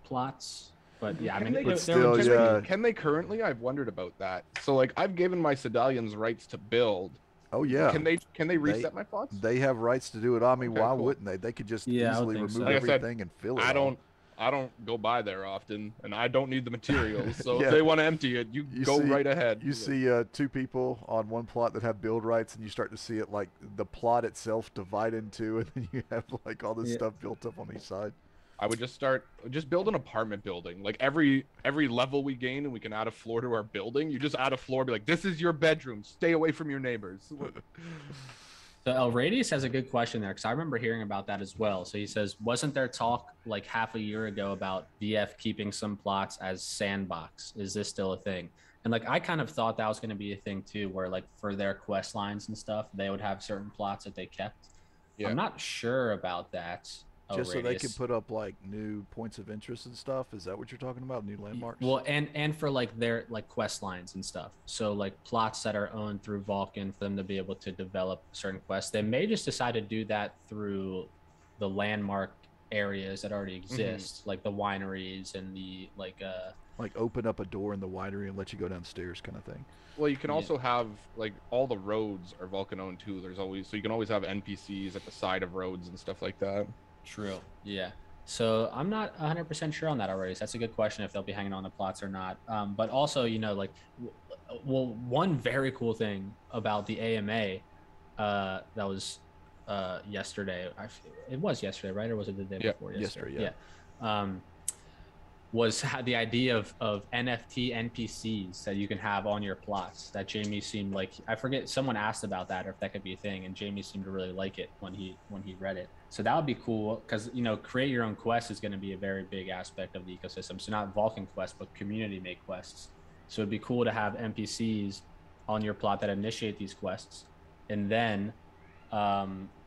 A: plots. But yeah,
B: can they currently? I've wondered about that. So like I've given my Cedalions rights to build.
C: Oh yeah.
B: Can they reset my plots?
C: They have rights to do it. I mean, why wouldn't they? They could just easily remove everything and fill it.
B: I don't go by there often, and I don't need the materials. So if they want to empty it, you go right ahead.
C: You see 2 people on one plot that have build rights, and you start to see it like the plot itself divide in 2, and then you have like all this stuff built up on each side.
B: I would just build an apartment building. Like every level we gain and we can add a floor to our building, you just add a floor, be like, this is your bedroom. Stay away from your neighbors.
A: So El Radius has a good question there, because I remember hearing about that as well. So he says, wasn't there talk like half a year ago about VF keeping some plots as sandbox? Is this still a thing? And like I kind of thought that was going to be a thing too, where like for their quest lines and stuff, they would have certain plots that they kept. Yeah. I'm not sure about that.
C: Just so they can put up like new points of interest and stuff. Is that what you're talking about? New landmarks?
A: Well, and for like their like quest lines and stuff. So like plots that are owned through Vulcan for them to be able to develop certain quests. They may just decide to do that through the landmark areas that already exist, like the wineries and the like
C: open up a door in the winery and let you go downstairs kind of thing.
B: Well, you can also have like all the roads are Vulcan owned too. So you can always have NPCs at the side of roads and stuff like that.
A: True. Yeah. So I'm not 100% sure on that already. So that's a good question if they'll be hanging on the plots or not. But also, one very cool thing about the AMA that was yesterday. It was yesterday, right? Or was it the day before? Yesterday. Yeah. Was the idea of NFT NPCs that you can have on your plots. That Jamie seemed like, I forget, someone asked about that or if that could be a thing, and Jamie seemed to really like it when he read it. So that would be cool because create your own quest is going to be a very big aspect of the ecosystem. So not Vulcan quests, but community made quests. So it'd be cool to have NPCs on your plot that initiate these quests, and then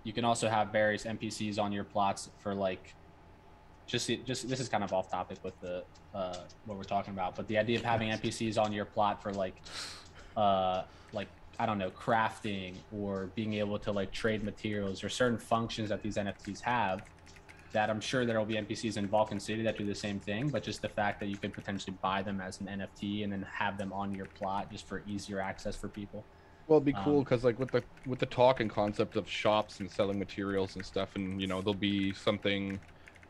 A: you can also have various NPCs on your plots for like. Just this is kind of off topic with the what we're talking about, but the idea of having NPCs on your plot for like I don't know, crafting or being able to like trade materials or certain functions that these NFTs have, that I'm sure there will be NPCs in Vulcan City that do the same thing, but just the fact that you could potentially buy them as an NFT and then have them on your plot just for easier access for people.
B: Well, it'd be cool because like with the talk and concept of shops and selling materials and stuff, and there'll be something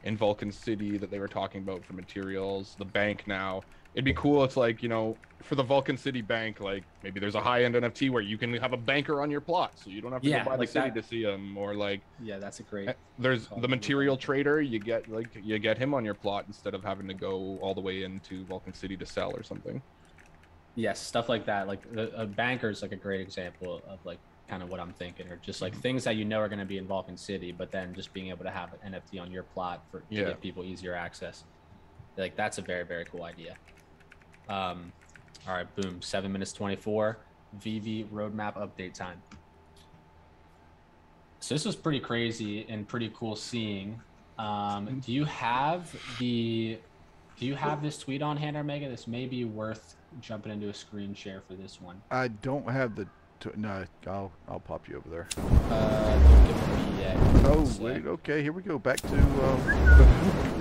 B: in Vulcan City that they were talking about for materials, the bank now. It'd be cool. It's like, for the Vulcan City bank, like maybe there's a high-end NFT where you can have a banker on your plot, so you don't have to go by the city to see him, or like. Yeah,
A: that's a great.
B: There's the material trader. You get him on your plot instead of having to go all the way into Vulcan City to sell or something.
A: Yes, stuff like that. Like a banker is like a great example of like kind of what I'm thinking, or just like things that are going to be in Vulcan City, but then just being able to have an NFT on your plot to give people easier access. Like that's a very, very cool idea. All right, boom, 7 minutes 24, VV roadmap update time. So this was pretty crazy and pretty cool seeing Do you have this tweet on hand, Armega? This may be worth jumping into a screen share for this one.
C: I don't have the. No, I'll pop you over there.
A: Don't give it me yet.
C: Oh wait, okay, here we go. Back to.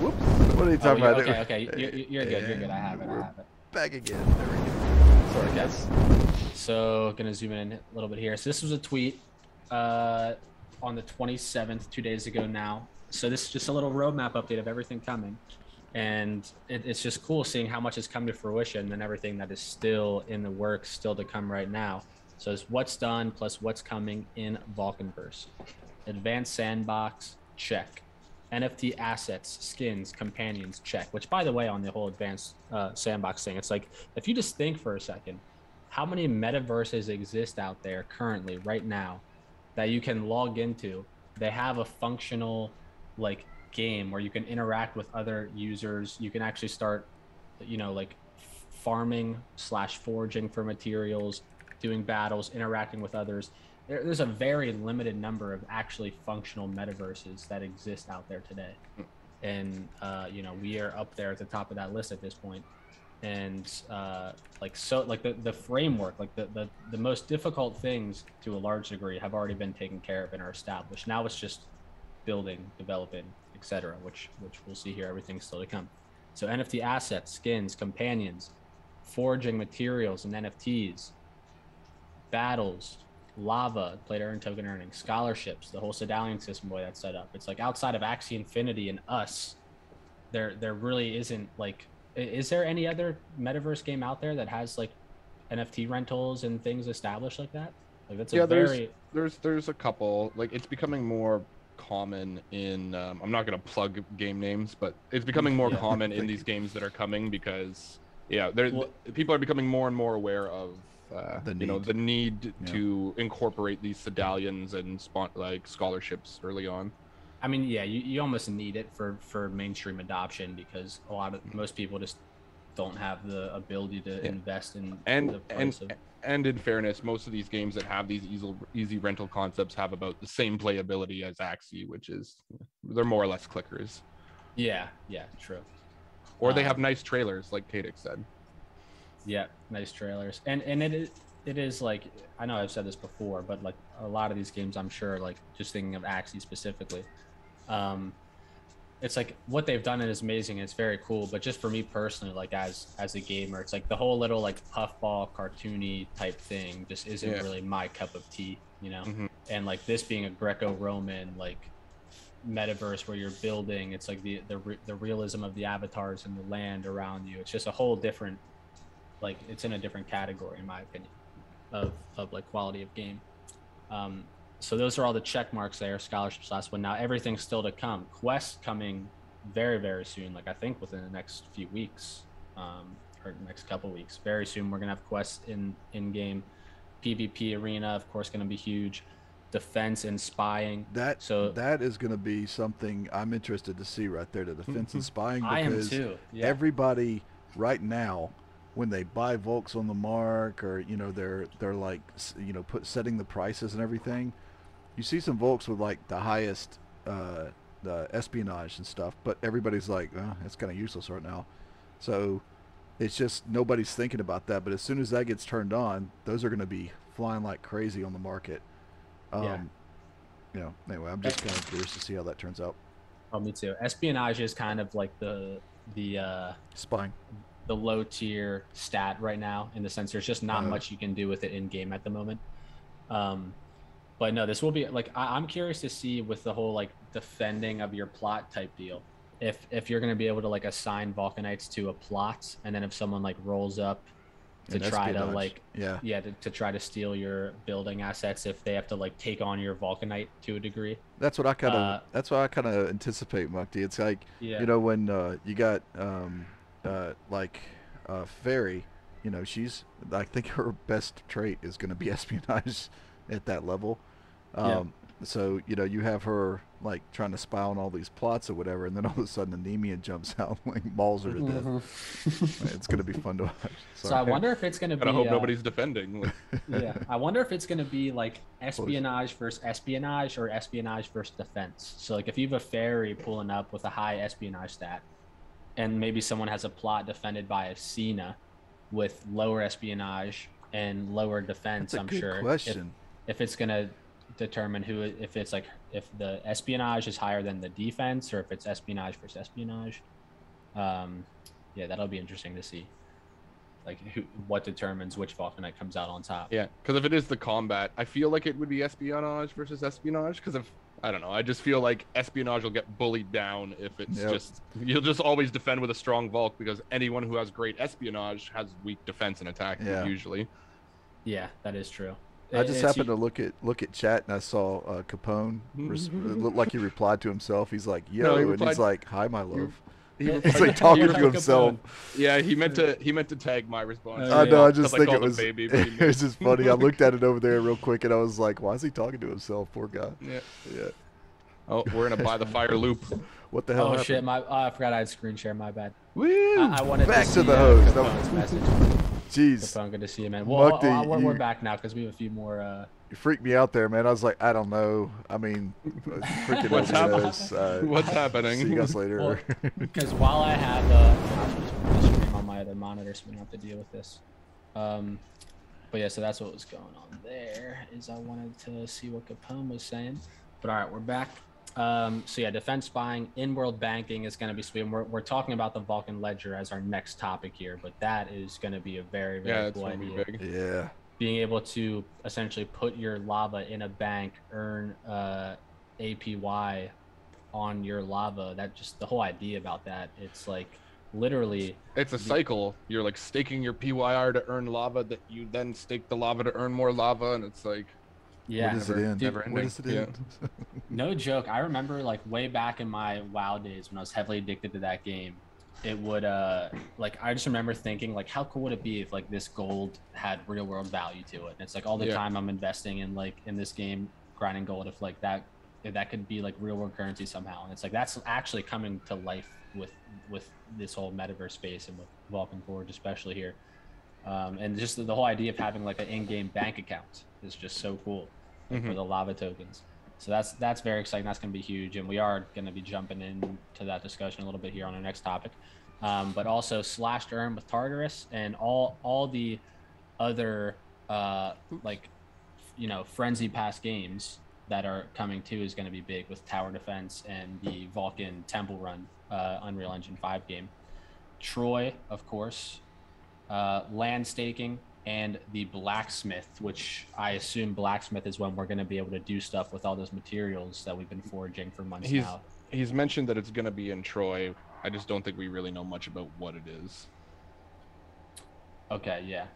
C: Whoops. What are you talking about?
A: Okay. You're good. You're good. I have it.
C: Back again. There we go. Sorry, guys.
A: So gonna zoom in a little bit here. So this was a tweet on the 27th, 2 days ago now. So this is just a little roadmap update of everything coming. And it's just cool seeing how much has come to fruition and everything that is still in the works, still to come right now. So it's what's done plus what's coming in Vulcanverse. Advanced Sandbox, check. NFT assets, skins, companions, check. Which, by the way, on the whole Advanced Sandbox thing, it's like, if you just think for a second, how many metaverses exist out there currently, right now, that you can log into? They have a functional, like, game where you can interact with other users. You can actually start, like farming / foraging for materials, doing battles, interacting with others. There's a very limited number of actually functional metaverses that exist out there today. And, we are up there at the top of that list at this point. And the framework, like the most difficult things to a large degree have already been taken care of and are established. Now it's just building, developing, etc., which we'll see here. Everything's still to come. So NFT assets, skins, companions, foraging materials and NFTs, battles, lava, play to earn token earning, scholarships, the whole Cedalion system, boy, that's set up. It's like outside of Axie Infinity and us, there really isn't, like, is there any other metaverse game out there that has like NFT rentals and things established like that? Like that's
B: there's a couple. Like, it's becoming more common in I'm not going to plug game names, but it's becoming more common in these games that are coming because people are becoming more and more aware of the need to incorporate these Cedalions and like scholarships early on.
A: I mean, you almost need it for mainstream adoption because most people just don't have the ability to invest in and in fairness, most of these games that have these easy rental concepts have about the same playability as Axie, which is they're more or less clickers. Yeah, true.
B: Or they have nice trailers, like Kadek said.
A: Yeah, nice trailers, and it is like, I know I've said this before, but like a lot of these games, I'm sure, like just thinking of Axie specifically, it's like what they've done is amazing. It's very cool, but just for me personally, like as a gamer, it's like the whole little like puffball cartoony type thing just isn't really my cup of tea,
B: Mm-hmm.
A: And like this being a Greco-Roman like metaverse where you're building, it's like the realism of the avatars and the land around you. It's just a whole different, like it's in a different category in my opinion of like quality of game. So those are all the check marks there. Scholarships last one. Now everything's still to come. Quest coming very, very soon. Like I think within the next few weeks, or next couple weeks. Very soon we're gonna have quests in game. PvP arena, of course, gonna be huge. Defense and spying.
C: That is gonna be something I'm interested to see right there. The defense and spying. Because
A: I am too. Yeah.
C: Everybody right now, when they buy Volks on the mark, or they're like setting the prices and everything, you see some Volks with like the highest the espionage and stuff, but everybody's like, it's kind of useless right now. So it's just nobody's thinking about that. But as soon as that gets turned on, those are going to be flying like crazy on the market. Anyway, I'm just kind of curious to see how that turns out.
A: Oh, me too. Espionage is kind of like the
C: spying,
A: the low tier stat right now, in the sense there's just not much you can do with it in game at the moment. But no, this will be like, I'm curious to see with the whole like defending of your plot type deal, if you're going to be able to like assign Vulcanites to a plot, and then if someone like rolls up to try to like to try to steal your building assets, if they have to like take on your Vulcanite to a degree.
C: That's what I kind of anticipate, Mukti. It's like when you got Fairy, she's, I think her best trait is going to be espionage at that level. So you have her like trying to spy on all these plots or whatever, and then all of a sudden Anemia jumps out and like mauls her to death. It's gonna be fun to watch.
A: So I wonder if it's gonna be.
B: I hope nobody's defending.
A: Yeah, I wonder if it's gonna be like espionage versus espionage or espionage versus defense. So like if you have a fairy pulling up with a high espionage stat, and maybe someone has a plot defended by a Cena with lower espionage and lower defense.
C: That's a good question.
A: If it's gonna determine if the espionage is higher than the defense, or if it's espionage versus espionage. Yeah, that'll be interesting to see. Like what determines which Vulcanite comes out on top.
B: Yeah, because if it is the combat, I feel like it would be espionage versus espionage. Because if I don't know, I just feel like espionage will get bullied down if it's you'll just always defend with a strong Vulc, because anyone who has great espionage has weak defense and attack usually.
A: Yeah, that is true.
C: I just happened to look at chat, and I saw Capone. It looked like he replied to himself. He's like, "Yo," and he's like, "Hi, my love." He's like talking to himself.
B: Yeah, he meant to tag my response.
C: I know. I just think it was baby. It was just funny. I looked at it over there real quick, and I was like, "Why is he talking to himself? Poor guy."
B: Yeah. Oh, we're in a by the fire loop.
C: What the hell?
A: Oh shit! I forgot I had screen share. My bad.
C: Woo!
A: I wanted
C: back
A: to
C: the host.
A: Capone's message.
C: Jeez.
A: Capone, good to see you, man. Well, we're back now because we have a few more.
C: You freaked me out there, man. I was like, I don't know. I mean, freaking
B: what's happening? What's happening?
C: See you guys later.
A: Well, because while I have the stream on my other monitor, so we don't have to deal with this. But yeah, so that's what was going on there. Is I wanted to see what Capone was saying. But all right, we're back. So yeah, defense spying, in-world banking is going to be sweet. And we're talking about the Vulcan Ledger as our next topic here, but that is going to be a very, very cool idea.
B: Big.
C: Yeah.
A: Being able to essentially put your lava in a bank, earn APY on your lava. That just the whole idea about that. It's like literally.
B: It's a cycle. You're like staking your PYR to earn lava, that you then stake the lava to earn more lava, and it's like.
A: Yeah.
C: What does it end?
B: Never ending.
C: What does it end?
A: No joke. I remember like way back in my WoW days when I was heavily addicted to that game. It would like I just remember thinking like how cool would it be if like this gold had real world value to it. And it's like all the time I'm investing in like in this game grinding gold, if like that could be like real world currency somehow. And it's like that's actually coming to life with this whole metaverse space and with Vulcan Forge especially here. And just the whole idea of having like an in-game bank account is just so cool for the lava tokens. So that's very exciting. That's going to be huge, and we are going to be jumping into that discussion a little bit here on our next topic. But also slash to earn with Tartarus and all the other like frenzy pass games that are coming too is going to be big with tower defense and the Vulcan Temple Run Unreal Engine 5 game. Troy, of course, land staking, and the blacksmith, which I assume blacksmith is when we're going to be able to do stuff with all those materials that we've been foraging for months now.
B: He's mentioned that it's going to be in Troy. I just don't think we really know much about what it is.
A: Okay, yeah.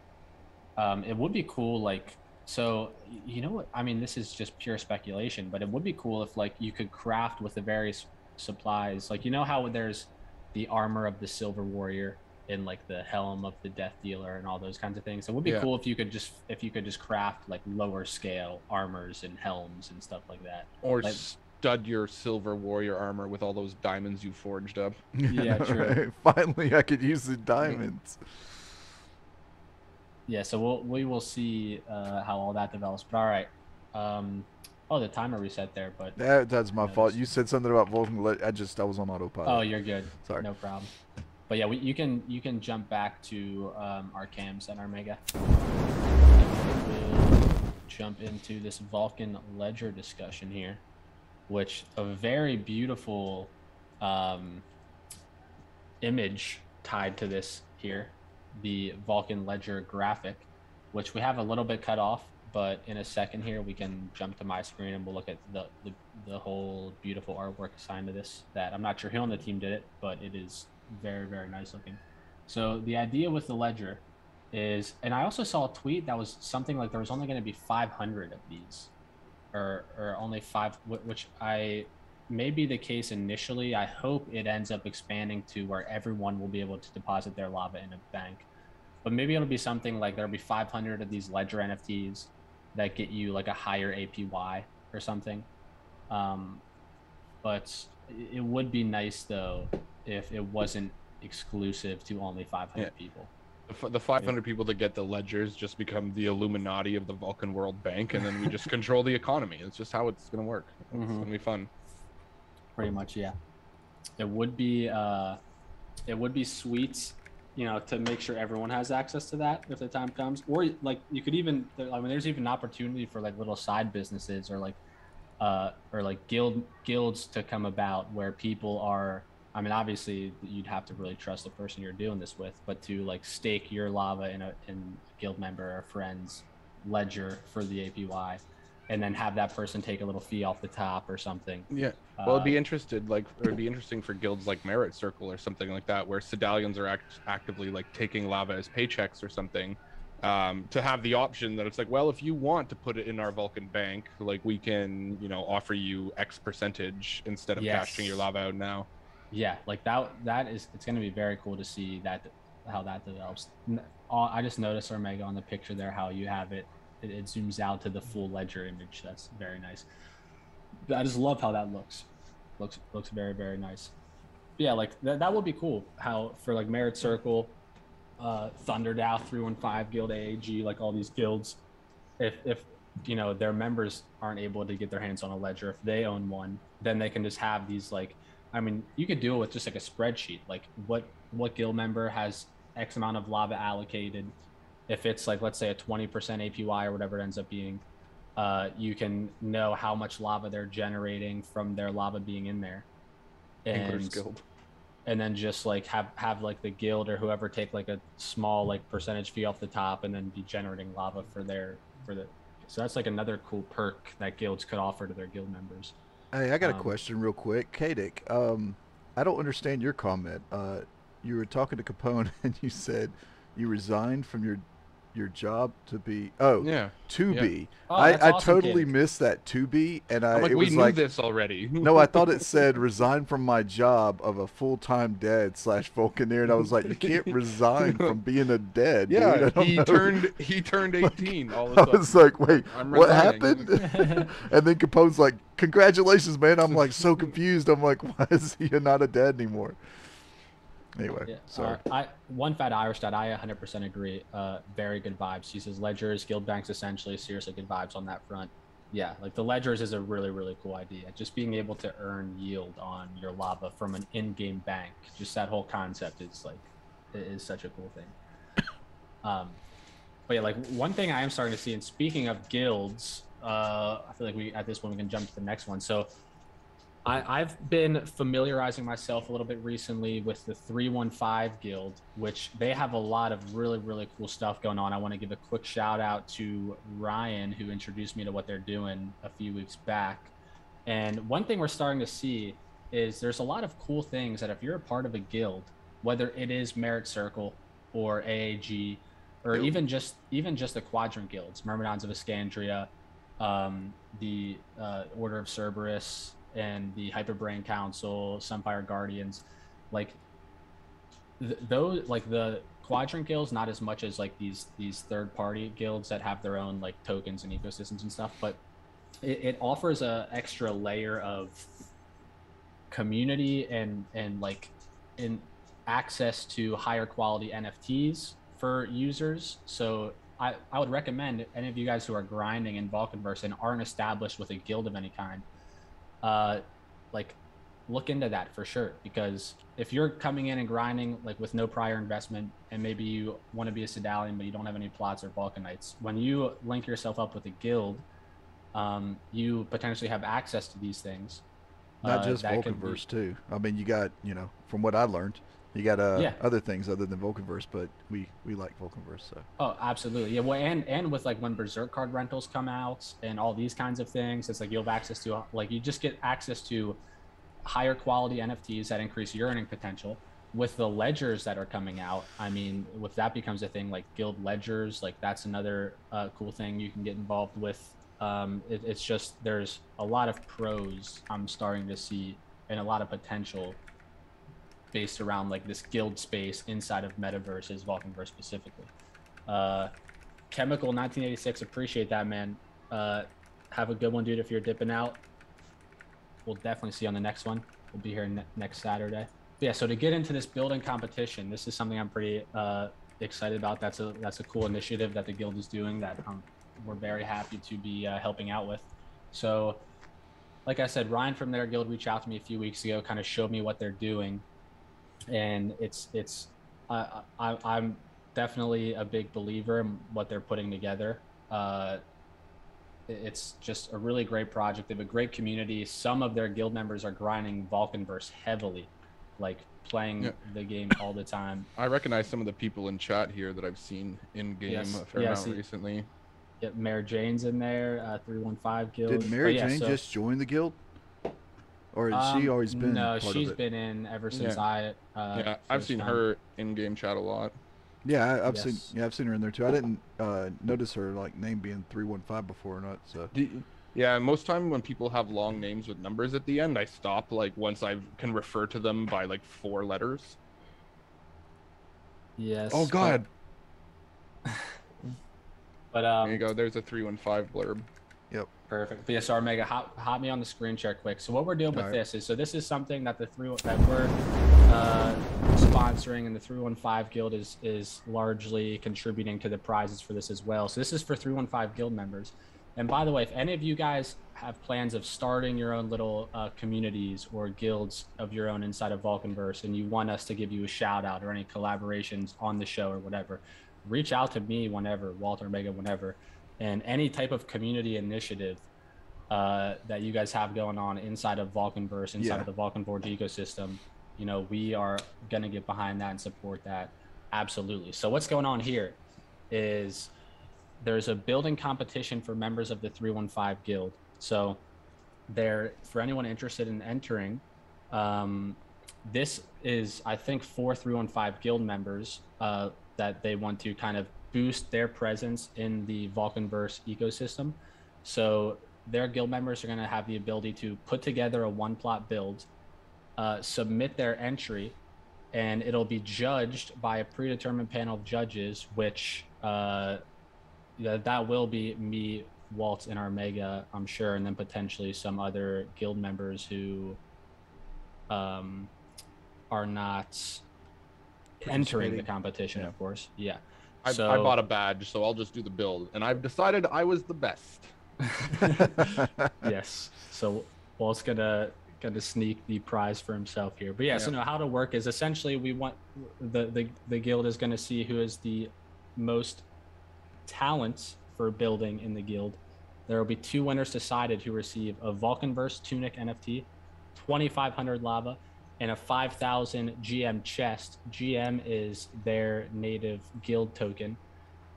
A: It would be cool, like, so, you know what, I mean, this is just pure speculation, but it would be cool if, like, you could craft with the various supplies. Like, you know how there's the armor of the Silver Warrior and like the helm of the Death Dealer and all those kinds of things. It would be cool if you could just craft like lower scale armors and helms and stuff like that.
B: Or like, stud your Silver Warrior armor with all those diamonds you forged up.
A: Yeah, true.
C: Right. Finally, I could use the diamonds.
A: Yeah, so we will see how all that develops. But all right. Oh, the timer reset there, but
C: that's my fault. You said something about Vulcan. I was on autopilot.
A: Oh, you're good.
C: Sorry.
A: No problem. But yeah, you can jump back to our cams and armega. We'll jump into this Vulcan Ledger discussion here, which a very beautiful image tied to this here, the Vulcan Ledger graphic, which we have a little bit cut off, but in a second here we can jump to my screen and we'll look at the whole beautiful artwork assigned to this. That I'm not sure who on the team did it, but it is very, very nice looking. So the idea with the ledger is, and I also saw a tweet that was something like there was only going to be 500 of these, or only 5, which may be the case initially. I hope it ends up expanding to where everyone will be able to deposit their lava in a bank. But maybe it'll be something like there'll be 500 of these ledger NFTs that get you like a higher APY or something. but it would be nice though if it wasn't exclusive to only 500 people.
B: The 500 people that get the ledgers just become the Illuminati of the Vulcan World Bank, and then we just control the economy. It's just how it's gonna work. It's gonna be fun.
A: Pretty much, yeah. It would be sweet, you know, to make sure everyone has access to that if the time comes. Or like you could even, I mean, there's even opportunity for like little side businesses or like guilds to come about where people are. I mean, obviously you'd have to really trust the person you're doing this with, but to like stake your lava in a guild member or friend's ledger for the APY, and then have that person take a little fee off the top or something.
B: Yeah. Well, it'd be interesting for guilds like Merit Circle or something like that, where Cedalions are actively like taking lava as paychecks or something, to have the option that it's like, well, if you want to put it in our Vulcan bank, like we can, you know, offer you X percentage instead of cashing your lava out now.
A: Yeah, like it's going to be very cool to see how that develops. I just noticed, Armega, on the picture there, how you have it zooms out to the full ledger image. That's very nice. I just love how that looks very, very nice. But yeah, like that would be cool, how for like Merit Circle, Thunderdow, 315 Guild, AAG, like all these guilds, if you know their members aren't able to get their hands on a ledger, if they own one, then they can just have these, like, I mean, you could do it with just like a spreadsheet, like what guild member has X amount of lava allocated. If it's like, let's say a 20% APY or whatever it ends up being, you can know how much lava they're generating from their lava being in there. And then just like have like the guild or whoever take like a small like percentage fee off the top and then be generating lava so that's like another cool perk that guilds could offer to their guild members.
C: Hey, I got a question real quick. Kadik, I don't understand your comment. You were talking to Capone and you said you resigned from your job to be be. I
A: awesome,
C: totally
A: Kadik.
C: missed that to be, and
B: We knew this already.
C: No, I thought it said resign from my job of a full-time dad / Vulcaneer, and I was like, you can't resign from being a dad.
B: Yeah,
C: dude.
B: he turned 18 all of a sudden.
C: I was like, wait,
B: I'm
C: what
B: resigning.
C: happened? And then Capone's like, congratulations, man. I'm like so confused. I'm like, why is he not a dad anymore? Anyway, sorry.
A: One fat Irish dad, I 100% agree. Very good vibes. He says ledgers, guild banks, essentially seriously good vibes on that front. Yeah, like the ledgers is a really, really cool idea. Just being able to earn yield on your lava from an in-game bank, just that whole concept is like, it is such a cool thing. But yeah, like one thing I am starting to see, and speaking of guilds, I feel like at this point we can jump to the next one. So I've been familiarizing myself a little bit recently with the 315 Guild, which they have a lot of really, really cool stuff going on. I want to give a quick shout out to Ryan, who introduced me to what they're doing a few weeks back. And one thing we're starting to see is there's a lot of cool things that if you're a part of a guild, whether it is Merit Circle or AAG, or even just the Quadrant Guilds, Myrmidons of Iskandria, the Order of Cerberus, and the Hyperbrain Council, Sunfire Guardians, like those, like the Quadrant Guilds, not as much as like these third-party guilds that have their own like tokens and ecosystems and stuff, but it offers a extra layer of community and like in access to higher quality NFTs for users. So I would recommend any of you guys who are grinding in Vulcanverse and aren't established with a guild of any kind, like look into that for sure, because if you're coming in and grinding like with no prior investment, and maybe you want to be a Cedalion but you don't have any plots or Vulcanites, when you link yourself up with a guild, you potentially have access to these things.
C: Not just Vulcanverse too. I mean, you got, from what I learned, you got other things other than Vulcanverse, but we like Vulcanverse. So.
A: Oh, absolutely. Yeah. Well, and with like when Berserk card rentals come out and all these kinds of things, it's like you'll have access to, like, you just get access to higher quality NFTs that increase your earning potential. With the ledgers that are coming out, I mean, if that becomes a thing, like guild ledgers, like that's another cool thing you can get involved with. It's just, there's a lot of pros I'm starting to see and a lot of potential based around like this guild space inside of Metaverses, Vulcanverse specifically. Chemical 1986, appreciate that, man. Have a good one, dude, if you're dipping out. we'll definitely see you on the next one. We'll be here next Saturday. But yeah, so to get into this building competition, this is something I'm pretty excited about. That's a cool initiative that the guild is doing that we're very happy to be helping out with. So like I said, Ryan from their guild reached out to me a few weeks ago, kind of showed me what they're doing, and I'm definitely a big believer in what they're putting together. It's just a really great project. They have a great community. Some of their guild members are grinding Vulcanverse heavily, like playing the game all the time.
B: I recognize some of the people in chat here that I've seen in game a fair amount recently.
A: Yep, Mary Jane's in there, 315 guild.
C: Did Mary Jane just join the guild? Or has she always been
A: No,
C: part
A: she's
C: of it?
A: been in ever since
B: I've seen her in game chat a lot.
C: Yeah, I've seen her in there too. I didn't notice her name being 315 before or not. So
B: most time when people have long names with numbers at the end, I stop once I can refer to them by 4 letters.
A: Yes.
C: Oh God.
A: But
B: there you go. There's a 315 blurb.
C: Yep.
A: Perfect. But yes, Armega, hop me on the screen share quick. So what we're doing with this is, this is something that that we're sponsoring, and the 315 guild is largely contributing to the prizes for this as well. So this is for 315 guild members. And by the way, if any of you guys have plans of starting your own little communities or guilds of your own inside of Vulcanverse, and you want us to give you a shout out or any collaborations on the show or whatever, reach out to me whenever, Walter Omega, whenever. And any type of community initiative that you guys have going on inside of Vulcanverse, inside of the Vulcan Forged ecosystem, we are going to get behind that and support that. Absolutely. So what's going on here is there's a building competition for members of the 315 guild. So for anyone interested in entering, this is, I think, 4 315 guild members that they want to kind of boost their presence in the Vulcanverse ecosystem. So their guild members are going to have the ability to put together a 1-plot build, submit their entry, and it'll be judged by a predetermined panel of judges, which that will be me, Walt, and Armega, I'm sure, and then potentially some other guild members who are not entering the competition, of course. Yeah.
B: I bought a badge, so I'll just do the build, and I've decided I was the best.
A: Yes. So Walt's gonna sneak the prize for himself here. But so how to work is essentially we want the guild is going to see who is the most talents for building in the guild. There will be 2 winners decided who receive a Vulcanverse Tunic NFT, 2,500 lava, and a 5,000 GM chest. GM is their native guild token,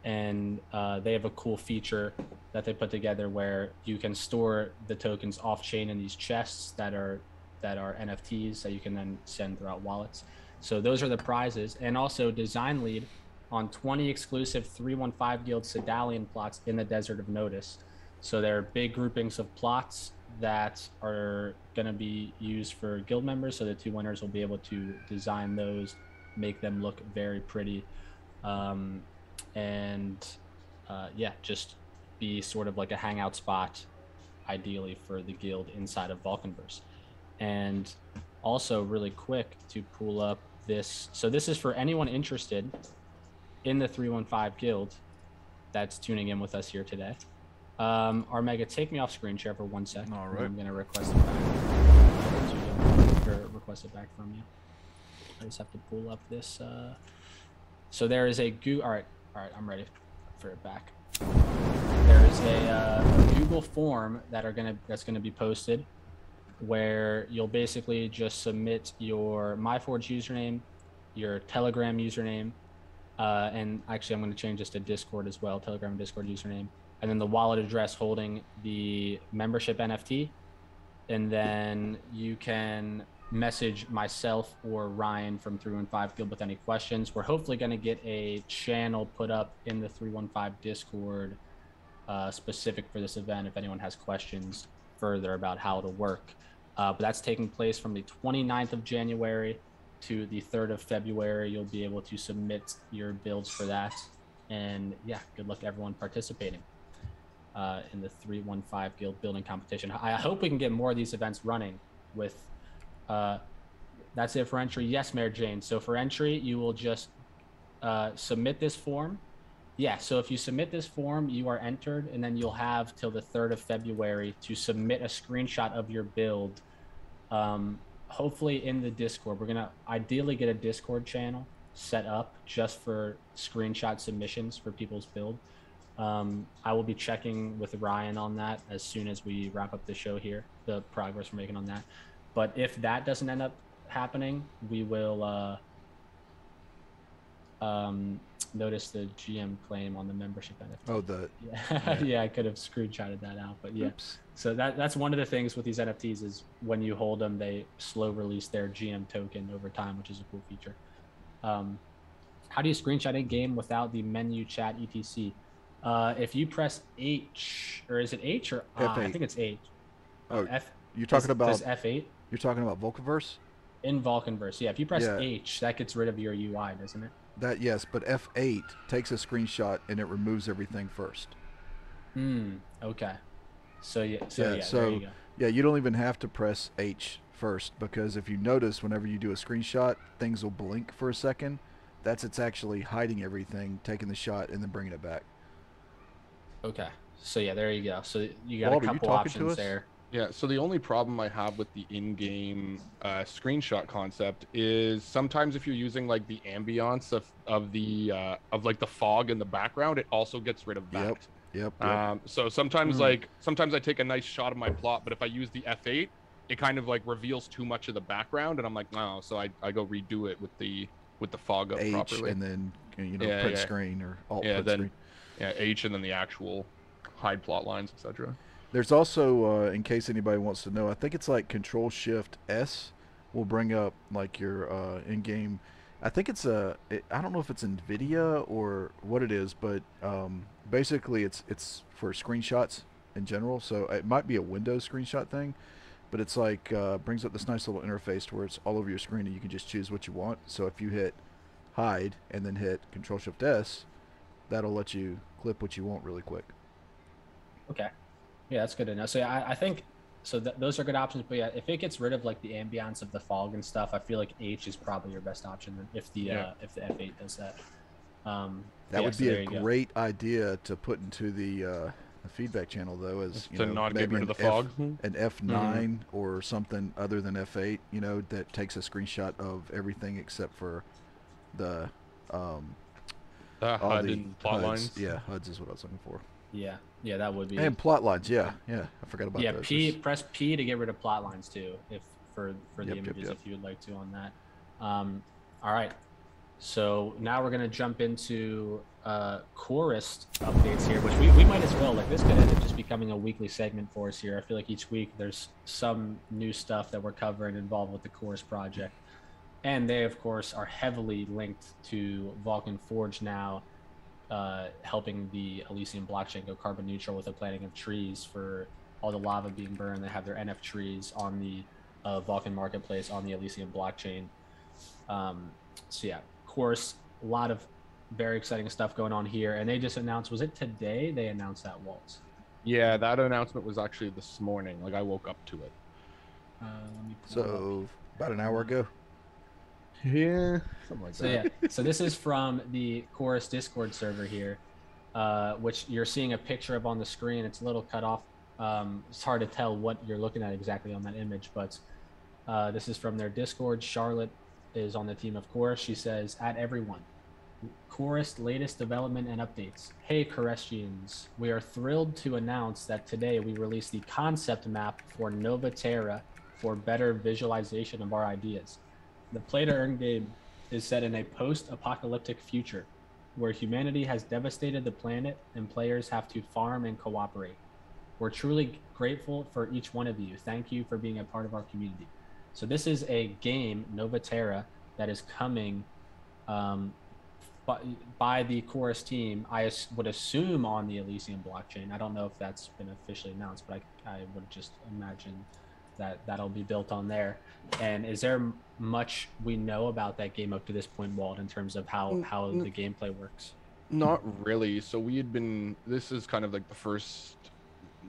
A: and they have a cool feature that they put together where you can store the tokens off chain in these chests that are NFTs that you can then send throughout wallets. So those are the prizes, and also design lead on 20 exclusive 315 guild Cedalion plots in the Desert of Notice. So there are big groupings of plots that are going to be used for guild members, so the 2 winners will be able to design those, make them look very pretty, just be sort of like a hangout spot ideally for the guild inside of Vulcanverse. And also really quick to pull up this, so this is for anyone interested in the 315 guild that's tuning in with us here today. Armega, take me off screen share for 1 second.
C: All right.
A: I'm gonna request it back from you. I just have to pull up this. So there is a all right, I'm ready for it back. There is a Google form that's gonna be posted, where you'll basically just submit your MyForge username, your Telegram username, and actually I'm going to change this to Discord as well, Telegram and Discord username, and then the wallet address holding the membership NFT, and then you can message myself or Ryan from 315 Guild with any questions. We're hopefully going to get a channel put up in the 315 Discord specific for this event if anyone has questions further about how it'll work. But that's taking place from the 29th of January to the 3rd of February. You'll be able to submit your builds for that. And yeah, good luck to everyone participating in the 315 Guild building competition. I hope we can get more of these events running with that's it for entry. Yes, Mayor Jane. So for entry, you will just submit this form. Yeah, so if you submit this form, you are entered, and then you'll have till the 3rd of February to submit a screenshot of your build. Hopefully in the Discord. We're going to ideally get a Discord channel set up just for screenshot submissions for people's build. I will be checking with Ryan on that as soon as we wrap up the show here, the progress we're making on that. But if that doesn't end up happening, we will notice the GM claim on the membership NFT. Yeah, I could have screenshotted that out, but yeah. Oops. So that's one of the things with these NFTs is when you hold them, they slow release their GM token over time, which is a cool feature. How do you screenshot a game without the menu chat etc? If you press H, or is it H or I?
C: F8.
A: I think it's H.
C: Oh, you're talking about
A: F8?
C: You're talking about Vulcanverse?
A: In Vulcanverse, yeah. If you press H, that gets rid of your UI, doesn't it?
C: That, yes, but F8 takes a screenshot and it removes everything first.
A: Okay. So there you go.
C: Yeah, you don't even have to press H first, because if you notice, whenever you do a screenshot, things will blink for a second. It's actually hiding everything, taking the shot, and then bringing it back.
A: Okay. So yeah, there you go. So you got a couple options there.
B: Yeah, so the only problem I have with the in-game screenshot concept is sometimes if you're using like the ambiance of like the fog in the background, it also gets rid of that.
C: Yep.
B: So sometimes sometimes I take a nice shot of my plot, but if I use the F8, it kind of like reveals too much of the background, and I'm like, no. So I go redo it with the fog up
C: H
B: properly,
C: and then print screen or alt print screen.
B: Yeah, H and then the actual hide plot lines, etc.
C: There's also, in case anybody wants to know, I think it's like Control-Shift-S will bring up like your in-game. I think it's I don't know if it's NVIDIA or what it is, but basically it's for screenshots in general. So it might be a Windows screenshot thing, but it's like brings up this nice little interface to where it's all over your screen and you can just choose what you want. So if you hit hide and then hit Control-Shift-S, that'll let you clip what you want really quick.
A: Okay. Yeah, that's good to know. So yeah, I think so. Those are good options. But yeah, if it gets rid of like the ambiance of the fog and stuff, I feel like H is probably your best option if the F8 does that.
C: That would be a great idea to put into the feedback channel, though, as
B: to not get rid of the fog.
C: An F9 or something other than F8, that takes a screenshot of everything except for the
B: HUD and plot lines.
C: Yeah, HUDs is what I was looking for.
A: Yeah, that would be.
C: And plot lines, yeah, I forgot about that.
A: Yeah, press P to get rid of plot lines too, if for the images, if you would like to on that. All right, so now we're gonna jump into chorus updates here, which we might as well. Like this could end up just becoming a weekly segment for us here. I feel like each week there's some new stuff that we're covering involved with the chorus project, and they of course are heavily linked to Vulcan Forged now. Helping the Elysium blockchain go carbon neutral with the planting of trees for all the lava being burned. They have their NF trees on the Vulcan marketplace on the Elysium blockchain. So yeah, of course, a lot of very exciting stuff going on here. And they just announced, was it today they announced that, Walt?
B: Yeah, that announcement was actually this morning. Like I woke up to it.
C: So about an hour ago.
B: Yeah, something like that.
A: Yeah, so this is from the Chorus Discord server here, which you're seeing a picture of on the screen. It's a little cut off. It's hard to tell what you're looking at exactly on that image, but this is from their Discord. Charlotte is on the team of Chorus. She says, "At everyone, Chorus latest development and updates. Hey, Chorestians, we are thrilled to announce that today we released the concept map for Nova Terra for better visualization of our ideas. The play-to-earn game is set in a post-apocalyptic future where humanity has devastated the planet and players have to farm and cooperate. We're truly grateful for each one of you. Thank you for being a part of our community." So this is a game, Nova Terra, that is coming by the Chorus team. I would assume on the Elysium blockchain. I don't know if that's been officially announced, but I would just imagine that'll be built on there. And is there much we know about that game up to this point, Walt, in terms of how the gameplay works?
B: Not really. So this is kind of like the first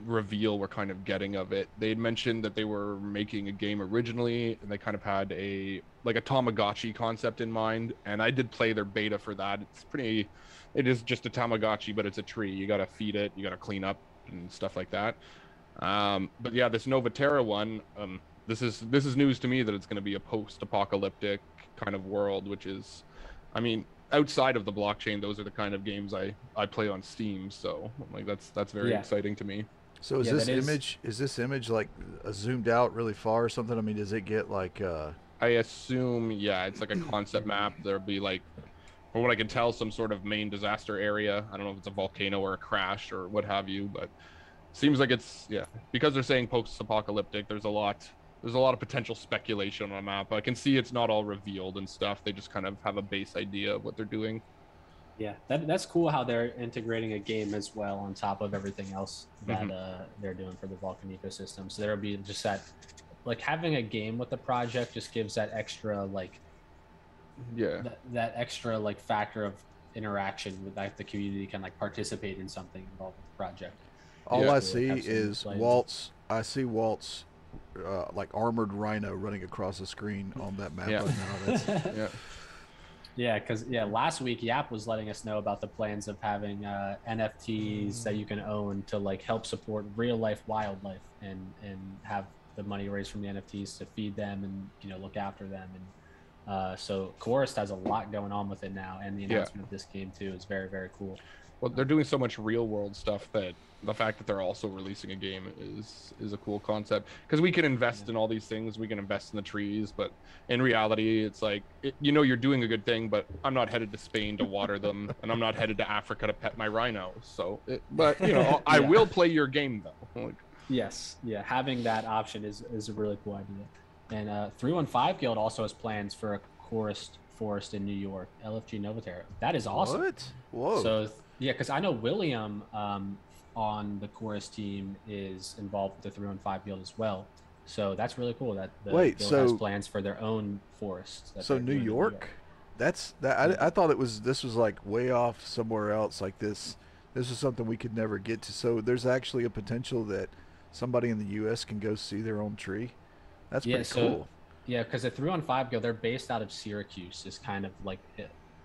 B: reveal we're kind of getting of it. They had mentioned that they were making a game originally, and they kind of had a Tamagotchi concept in mind, and I did play their beta for that. It is just a Tamagotchi, but it's a tree. You got to feed it, you got to clean up and stuff like that. But yeah, this Novaterra one, this is news to me that it's going to be a post-apocalyptic kind of world, which is, I mean, outside of the blockchain, those are the kind of games I play on Steam. So like that's very exciting to me.
C: So is this image like zoomed out really far or something? I mean, does it get like?
B: I assume, yeah, it's like a concept map. There'll be like, from what I can tell, some sort of main disaster area. I don't know if it's a volcano or a crash or what have you, but seems like it's, yeah, because they're saying post-apocalyptic. There's a lot of potential speculation on a map. I can see it's not all revealed and stuff. They just kind of have a base idea of what they're doing.
A: Yeah, that's cool how they're integrating a game as well on top of everything else that they're doing for the Vulcan ecosystem. So there'll be just that, like, having a game with the project just gives that extra like, that extra like factor of interaction with like the community can like participate in something involved with the project.
C: All I see is Walt's. I see Walt's like armored rhino running across the screen on that map right now. That's,
A: Yeah, because last week Yap was letting us know about the plans of having NFTs that you can own to like help support real life wildlife and have the money raised from the NFTs to feed them and look after them. And so Chorus has a lot going on with it now, and the announcement of this game too is very, very cool.
B: Well, they're doing so much real world stuff that the fact that they're also releasing a game is a cool concept, because we can invest in all these things. We can invest in the trees, but in reality, it's like, you're doing a good thing, but I'm not headed to Spain to water them, and I'm not headed to Africa to pet my rhino. So, I will play your game though. Like,
A: yes, having that option is a really cool idea. And 315 Guild also has plans for a forest in New York, LFG Novaterra. That is awesome.
C: What? Whoa.
A: So because I know William on the Chorus team is involved with the 315 Guild as well. So that's really cool that the guild has plans for their own forest.
C: So New York? I thought this was like way off somewhere else. Like this is something we could never get to. So there's actually a potential that somebody in the U.S. can go see their own tree. That's pretty cool.
A: Yeah, because the 315 Guild, they're based out of Syracuse. Is kind of like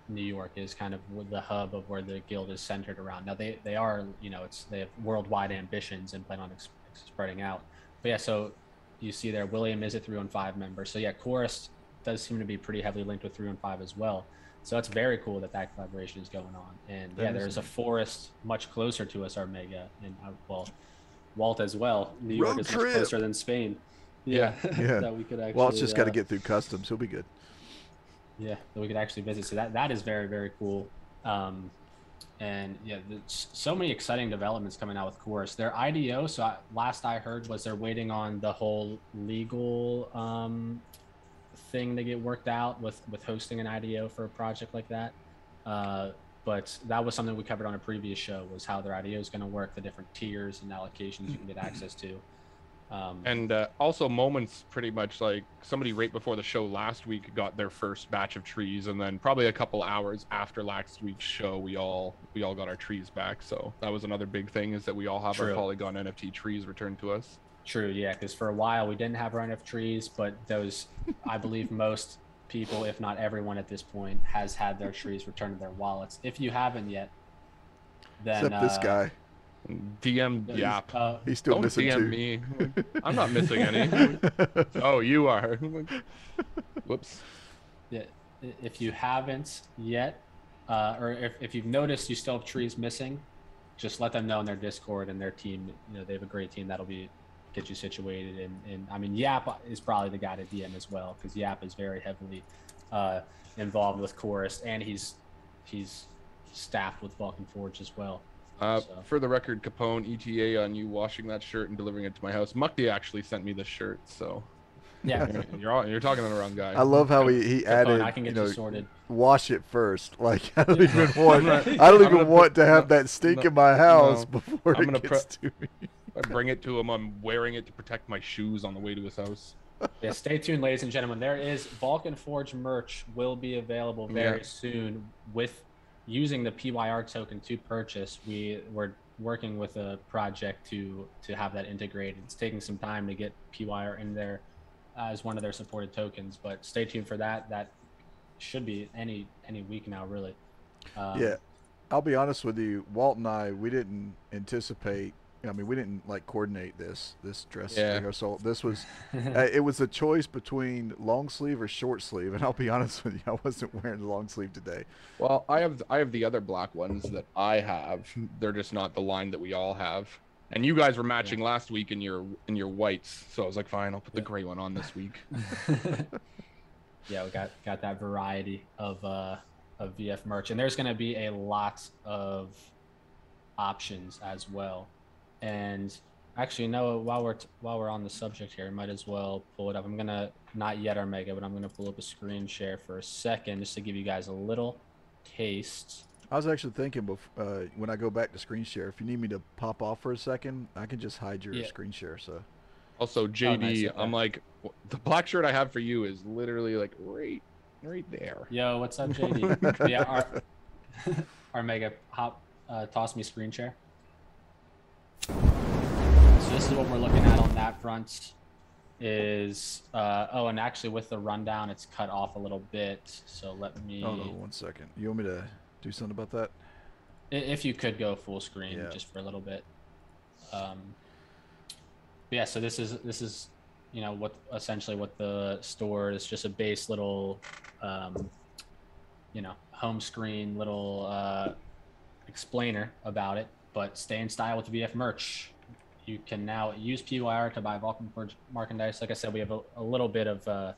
A: New York is kind of the hub of where the guild is centered around. Now they are, they have worldwide ambitions and plan on spreading out. But yeah, so you see there, William is a 315 member. So yeah, Chorus does seem to be pretty heavily linked with 315 as well. So it's very cool that collaboration is going on. And there's a forest much closer to us, Armega, and Walt as well. New York is much closer than Spain. Yeah. That we could actually.
C: Well, it's just got to get through customs. He'll be good.
A: Yeah, that we could actually visit. So that is very, very cool. And there's so many exciting developments coming out with Chorus. Their IDO, so last I heard was they're waiting on the whole legal thing to get worked out with hosting an IDO for a project like that. But that was something we covered on a previous show, was how their IDO is going to work, the different tiers and allocations you can get access to.
B: And also Moments, pretty much like somebody right before the show last week got their first batch of trees, and then probably a couple hours after last week's show we all got our trees back. So that was another big thing, is that we all have our Polygon NFT trees returned to us. True, yeah, because for a while we didn't have our NFT trees, but those, I believe most people, if not everyone at this point, has had their trees returned to their wallets. If you haven't yet, then
C: except this guy.
B: DM Yap.
C: He's still missing
B: DM
C: too.
B: Me. I'm not missing any. Oh, you are. Whoops.
A: Yeah, if you haven't yet, or if you've noticed you still have trees missing, just let them know in their Discord, and their team, they have a great team that'll get you situated. And I mean, Yap is probably the guy to DM as well, because Yap is very heavily involved with Chorus, and he's staffed with Vulcan Forged as well. For the record, Capone, ETA on you washing that shirt and delivering it to my house. Mukti actually sent me this shirt, so yeah, you're talking to the wrong guy.
C: I love how he added,
A: I can get you sorted.
C: Wash it first. Like, I don't even want to have that stink in my house before it gets to me.
B: I bring it to him. I'm wearing it to protect my shoes on the way to his house.
A: Yeah, stay tuned, ladies and gentlemen. There is Vulcan Forge merch will be available very soon with using the PYR token to purchase. We're working with a project to have that integrated. It's taking some time to get PYR in there as one of their supported tokens, but stay tuned for that. That should be any week now, really.
C: Yeah, I'll be honest with you, Walt and I, we didn't anticipate. I mean, we didn't like coordinate this dress rehearsal. This was, it was a choice between long sleeve or short sleeve, and I'll be honest with you, I wasn't wearing the long sleeve today.
B: Well, I have the other black ones that I have. They're just not the line that we all have. And you guys were matching last week in your whites, so I was like, fine, I'll put the gray one on this week.
A: Yeah, we got that variety of VF merch, and there's going to be a lot of options as well. And actually, no, while we're on the subject here, I might as well pull it up. I'm gonna, not yet armega, but I'm gonna pull up a screen share for a second just to give you guys a little taste.
C: I was actually thinking when I go back to screen share, if you need me to pop off for a second, I can just hide your screen share. So
B: also, JD,
A: nice, okay.
B: I'm like, the black shirt I have for you is literally like right there.
A: Yo, what's up, JD? Yeah, armega, toss me screen share. So this is what we're looking at on that front. Is and actually with the rundown, it's cut off a little bit. So let me.
C: Oh no, 1 second. You want me to do something about that?
A: If you could go full screen just for a little bit. Yeah. So this is what essentially what the store is, just a base little home screen little explainer about it, but stay in style with VF merch. You can now use PYR to buy Vulcan Forged merchandise. Like I said, we have a little bit of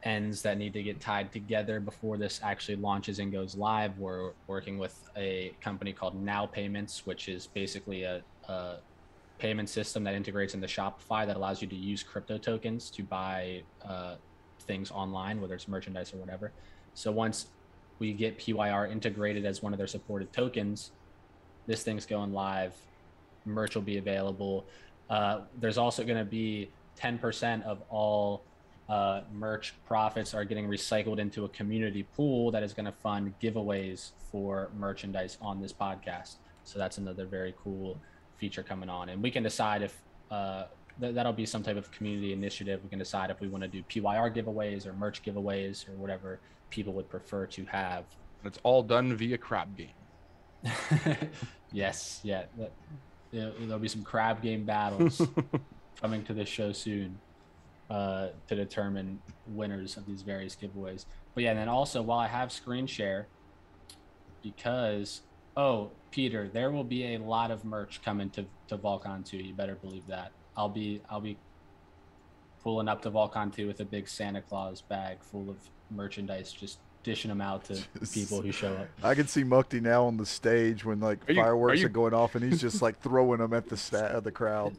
A: ends that need to get tied together before this actually launches and goes live. We're working with a company called Now Payments, which is basically a payment system that integrates into Shopify that allows you to use crypto tokens to buy things online, whether it's merchandise or whatever. So once we get PYR integrated as one of their supported tokens, this thing's going live. Merch will be available. There's also going to be 10% of all merch profits are getting recycled into a community pool that is going to fund giveaways for merchandise on this podcast. So that's another very cool feature coming on. And we can decide if that'll be some type of community initiative. We can decide if we want to do PYR giveaways or merch giveaways or whatever people would prefer to have.
B: It's all done via crab game.
A: Yes. Yeah. There'll be some crab game battles coming to this show soon to determine winners of these various giveaways. But yeah, and then also while I have screen share, because Peter, there will be a lot of merch coming to Vulcan 2. You better believe that. I'll be pulling up to Vulcan 2 with a big Santa Claus bag full of merchandise, just dishing them out to people who show up.
C: I can see Mukti now on the stage when fireworks are going off, and he's just like throwing them at the crowd.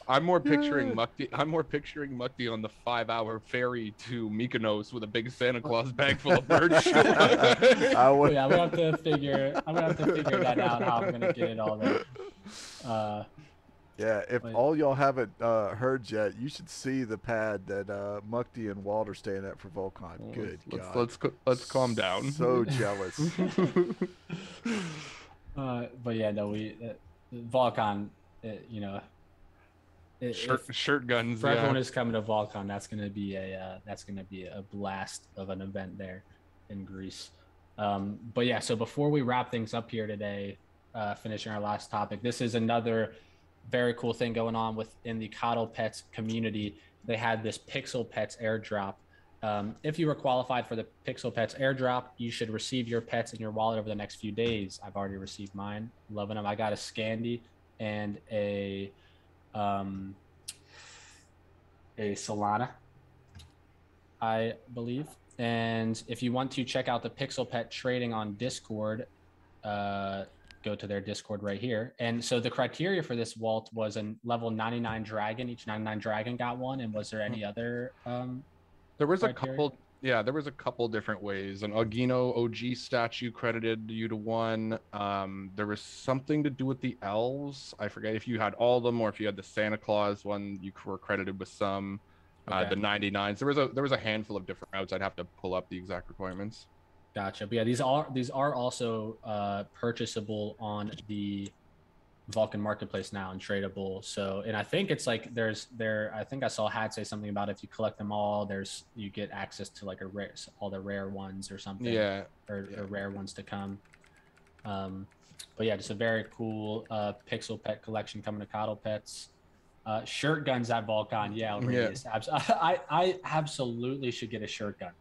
B: I'm more picturing Mukti on the 5-hour ferry to Mykonos with a big Santa Claus bag full of merch.
A: I'm gonna have to figure that out, how I'm gonna get it all there.
C: If all y'all haven't heard yet, you should see the pad that Mukti and Walt are staying at for Vulcan. Good God.
B: Let's calm down.
C: So jealous.
A: But yeah, no, Vulcan,
B: shirt guns.
A: For everyone who's coming to Vulcan, that's gonna be a blast of an event there in Greece. But yeah, so before we wrap things up here today, finishing our last topic, this is another very cool thing going on within the Coddle Pets community. They had this Pixel Pets airdrop. If you were qualified for the Pixel Pets airdrop, you should receive your pets in your wallet over the next few days. I've already received mine. Loving them. I got a Scandi and a Solana, I believe. And if you want to check out the Pixel Pet trading on Discord, go to their Discord right here. And so the criteria for this, Walt, was a level 99 dragon. Each 99 dragon got one. And was there any other
B: there was
A: criteria?
B: There was a couple different ways. An Ogino OG statue credited you to one. There was something to do with the elves. I forget if you had all of them or if you had the Santa Claus one, you were credited with some. Okay. The 99s. There was a handful of different routes. I'd have to pull up the exact requirements.
A: Gotcha. But yeah, these are also purchasable on the Vulcan marketplace now and tradable. So, and I think it's like I think I saw Hat say something about if you collect them all, you get access to like all the rare ones or something.
B: Yeah.
A: Or rare ones to come. But yeah, just a very cool pixel pet collection coming to Coddle Pets. Shirt guns at Vulcan. Yeah. I absolutely should get a shirt gun.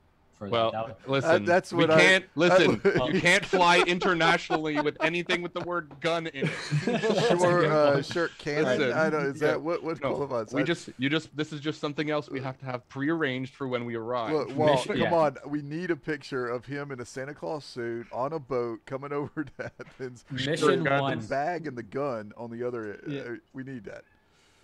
B: Well, listen, you can't fly internationally with anything with the word gun in it.
C: Shirt cannon.
B: Listen,
C: I don't. Is that what qualifies?
B: This is just something else we have to have prearranged for when we arrive.
C: Well, come on. We need a picture of him in a Santa Claus suit on a boat coming over to Athens.
A: Mission 1.
C: The bag and the gun on the other. Yeah. We need that.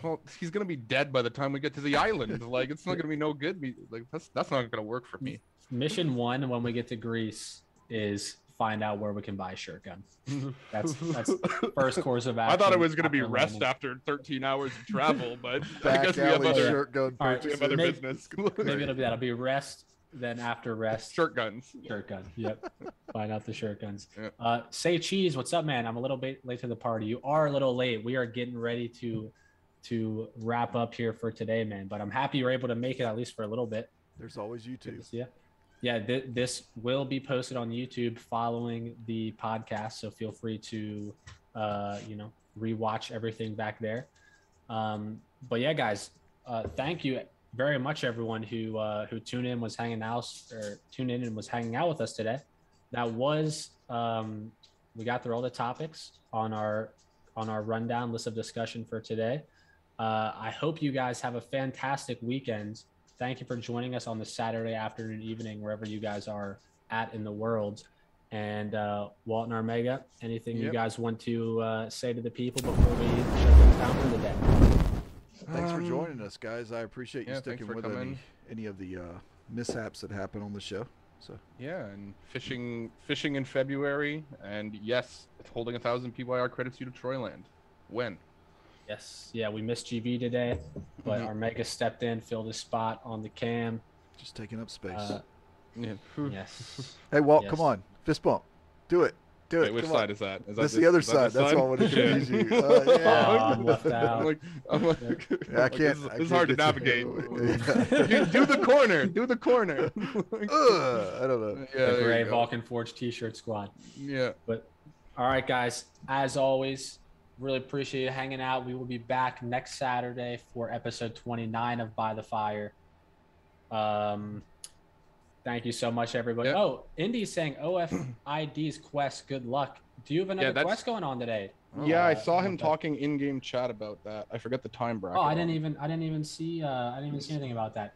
B: Well, he's gonna be dead by the time we get to the island. Like, it's not gonna be no good. Like, that's not gonna work for me.
A: Mission 1 when we get to Greece is find out where we can buy a shirt gun. That's first course of action.
B: I thought it was going to be rest after 13 hours of travel, but
C: I guess we have other
B: shirt gun business.
A: Maybe it'll be that. It'll be rest, then after rest.
B: Shirt guns.
A: Shirt gun. Yep. Find out the shirt guns. Yeah. Say Cheese, what's up, man? I'm a little bit late to the party. You are a little late. We are getting ready to wrap up here for today, man. But I'm happy you're able to make it at least for a little bit.
C: There's always YouTube.
A: Yeah, this will be posted on YouTube following the podcast, so feel free to, rewatch everything back there. But yeah, guys, thank you very much, everyone who tuned in and was hanging out with us today. That was we got through all the topics on our rundown list of discussion for today. I hope you guys have a fantastic weekend. Thank you for joining us on the Saturday afternoon, evening, wherever you guys are at in the world. And Walt and Armega, anything you guys want to say to the people before we shut things down for the day?
C: Thanks for joining us, guys. I appreciate you sticking with any of the mishaps that happen on the show. So
B: and fishing in February, and yes, holding 1,000 PYR credits you to Troyland. When?
A: Yes. Yeah, we missed GB today, but Armega stepped in, filled his spot on the cam.
C: Just taking up space.
A: Yes.
C: Hey, Walt, come on. Fist bump. Do it.
B: Wait, which side is that?
C: That's the other side. That's all I want to confuse you.
A: I'm left out.
C: I can't.
B: It's hard to navigate. Do the corner. Do the corner.
C: I don't know.
A: Yeah, the gray Vulcan Forged t-shirt squad.
B: Yeah.
A: But all right, guys. As always, really appreciate you hanging out. We will be back next Saturday for episode 29 of By the Fire. Thank you so much, everybody. Yep. Oh, Indy's saying OFID's quest. Good luck. Do you have another quest going on today?
B: Yeah, I saw him talking in-game chat about that. I forget the time bracket.
A: Oh, I didn't even see anything about that.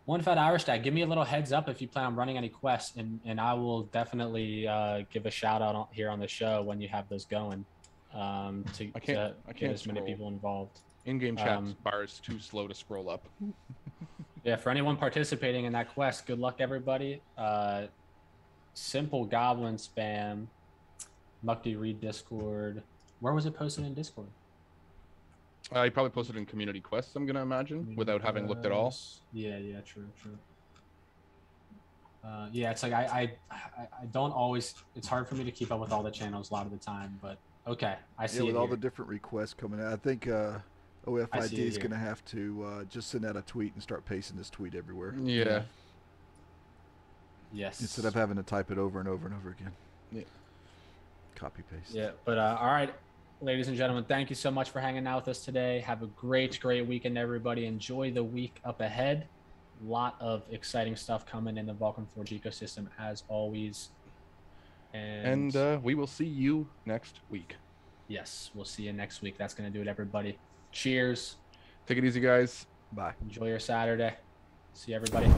A: One Fat Irish Dad, give me a little heads up if you plan on running any quests, and I will definitely give a shout out here on the show when you have those going. To get as many people involved.
B: In-game chat bar is too slow to scroll up.
A: Yeah, for anyone participating in that quest, good luck, everybody. Simple Goblin spam. Mukti read Discord. Where was it posted in Discord?
B: You probably posted in community quests, I'm gonna imagine, without having looked at all.
A: Yeah, true. Yeah, it's like I don't always. It's hard for me to keep up with all the channels a lot of the time, but okay, I see.
C: Yeah, with all the different requests coming out, I think OFID is going to have to just send out a tweet and start pasting this tweet everywhere.
B: Yeah.
A: Yes.
C: Instead of having to type it over and over and over again. Yeah. Copy paste.
A: Yeah, but all right, ladies and gentlemen, thank you so much for hanging out with us today. Have a great weekend, everybody. Enjoy the week up ahead. A lot of exciting stuff coming in the Vulcan Forge ecosystem as always.
B: And we will see you next week.
A: Yes, we'll see you next week. That's going to do it, everybody. Cheers.
B: Take it easy, guys.
C: Bye.
A: Enjoy your Saturday. See everybody.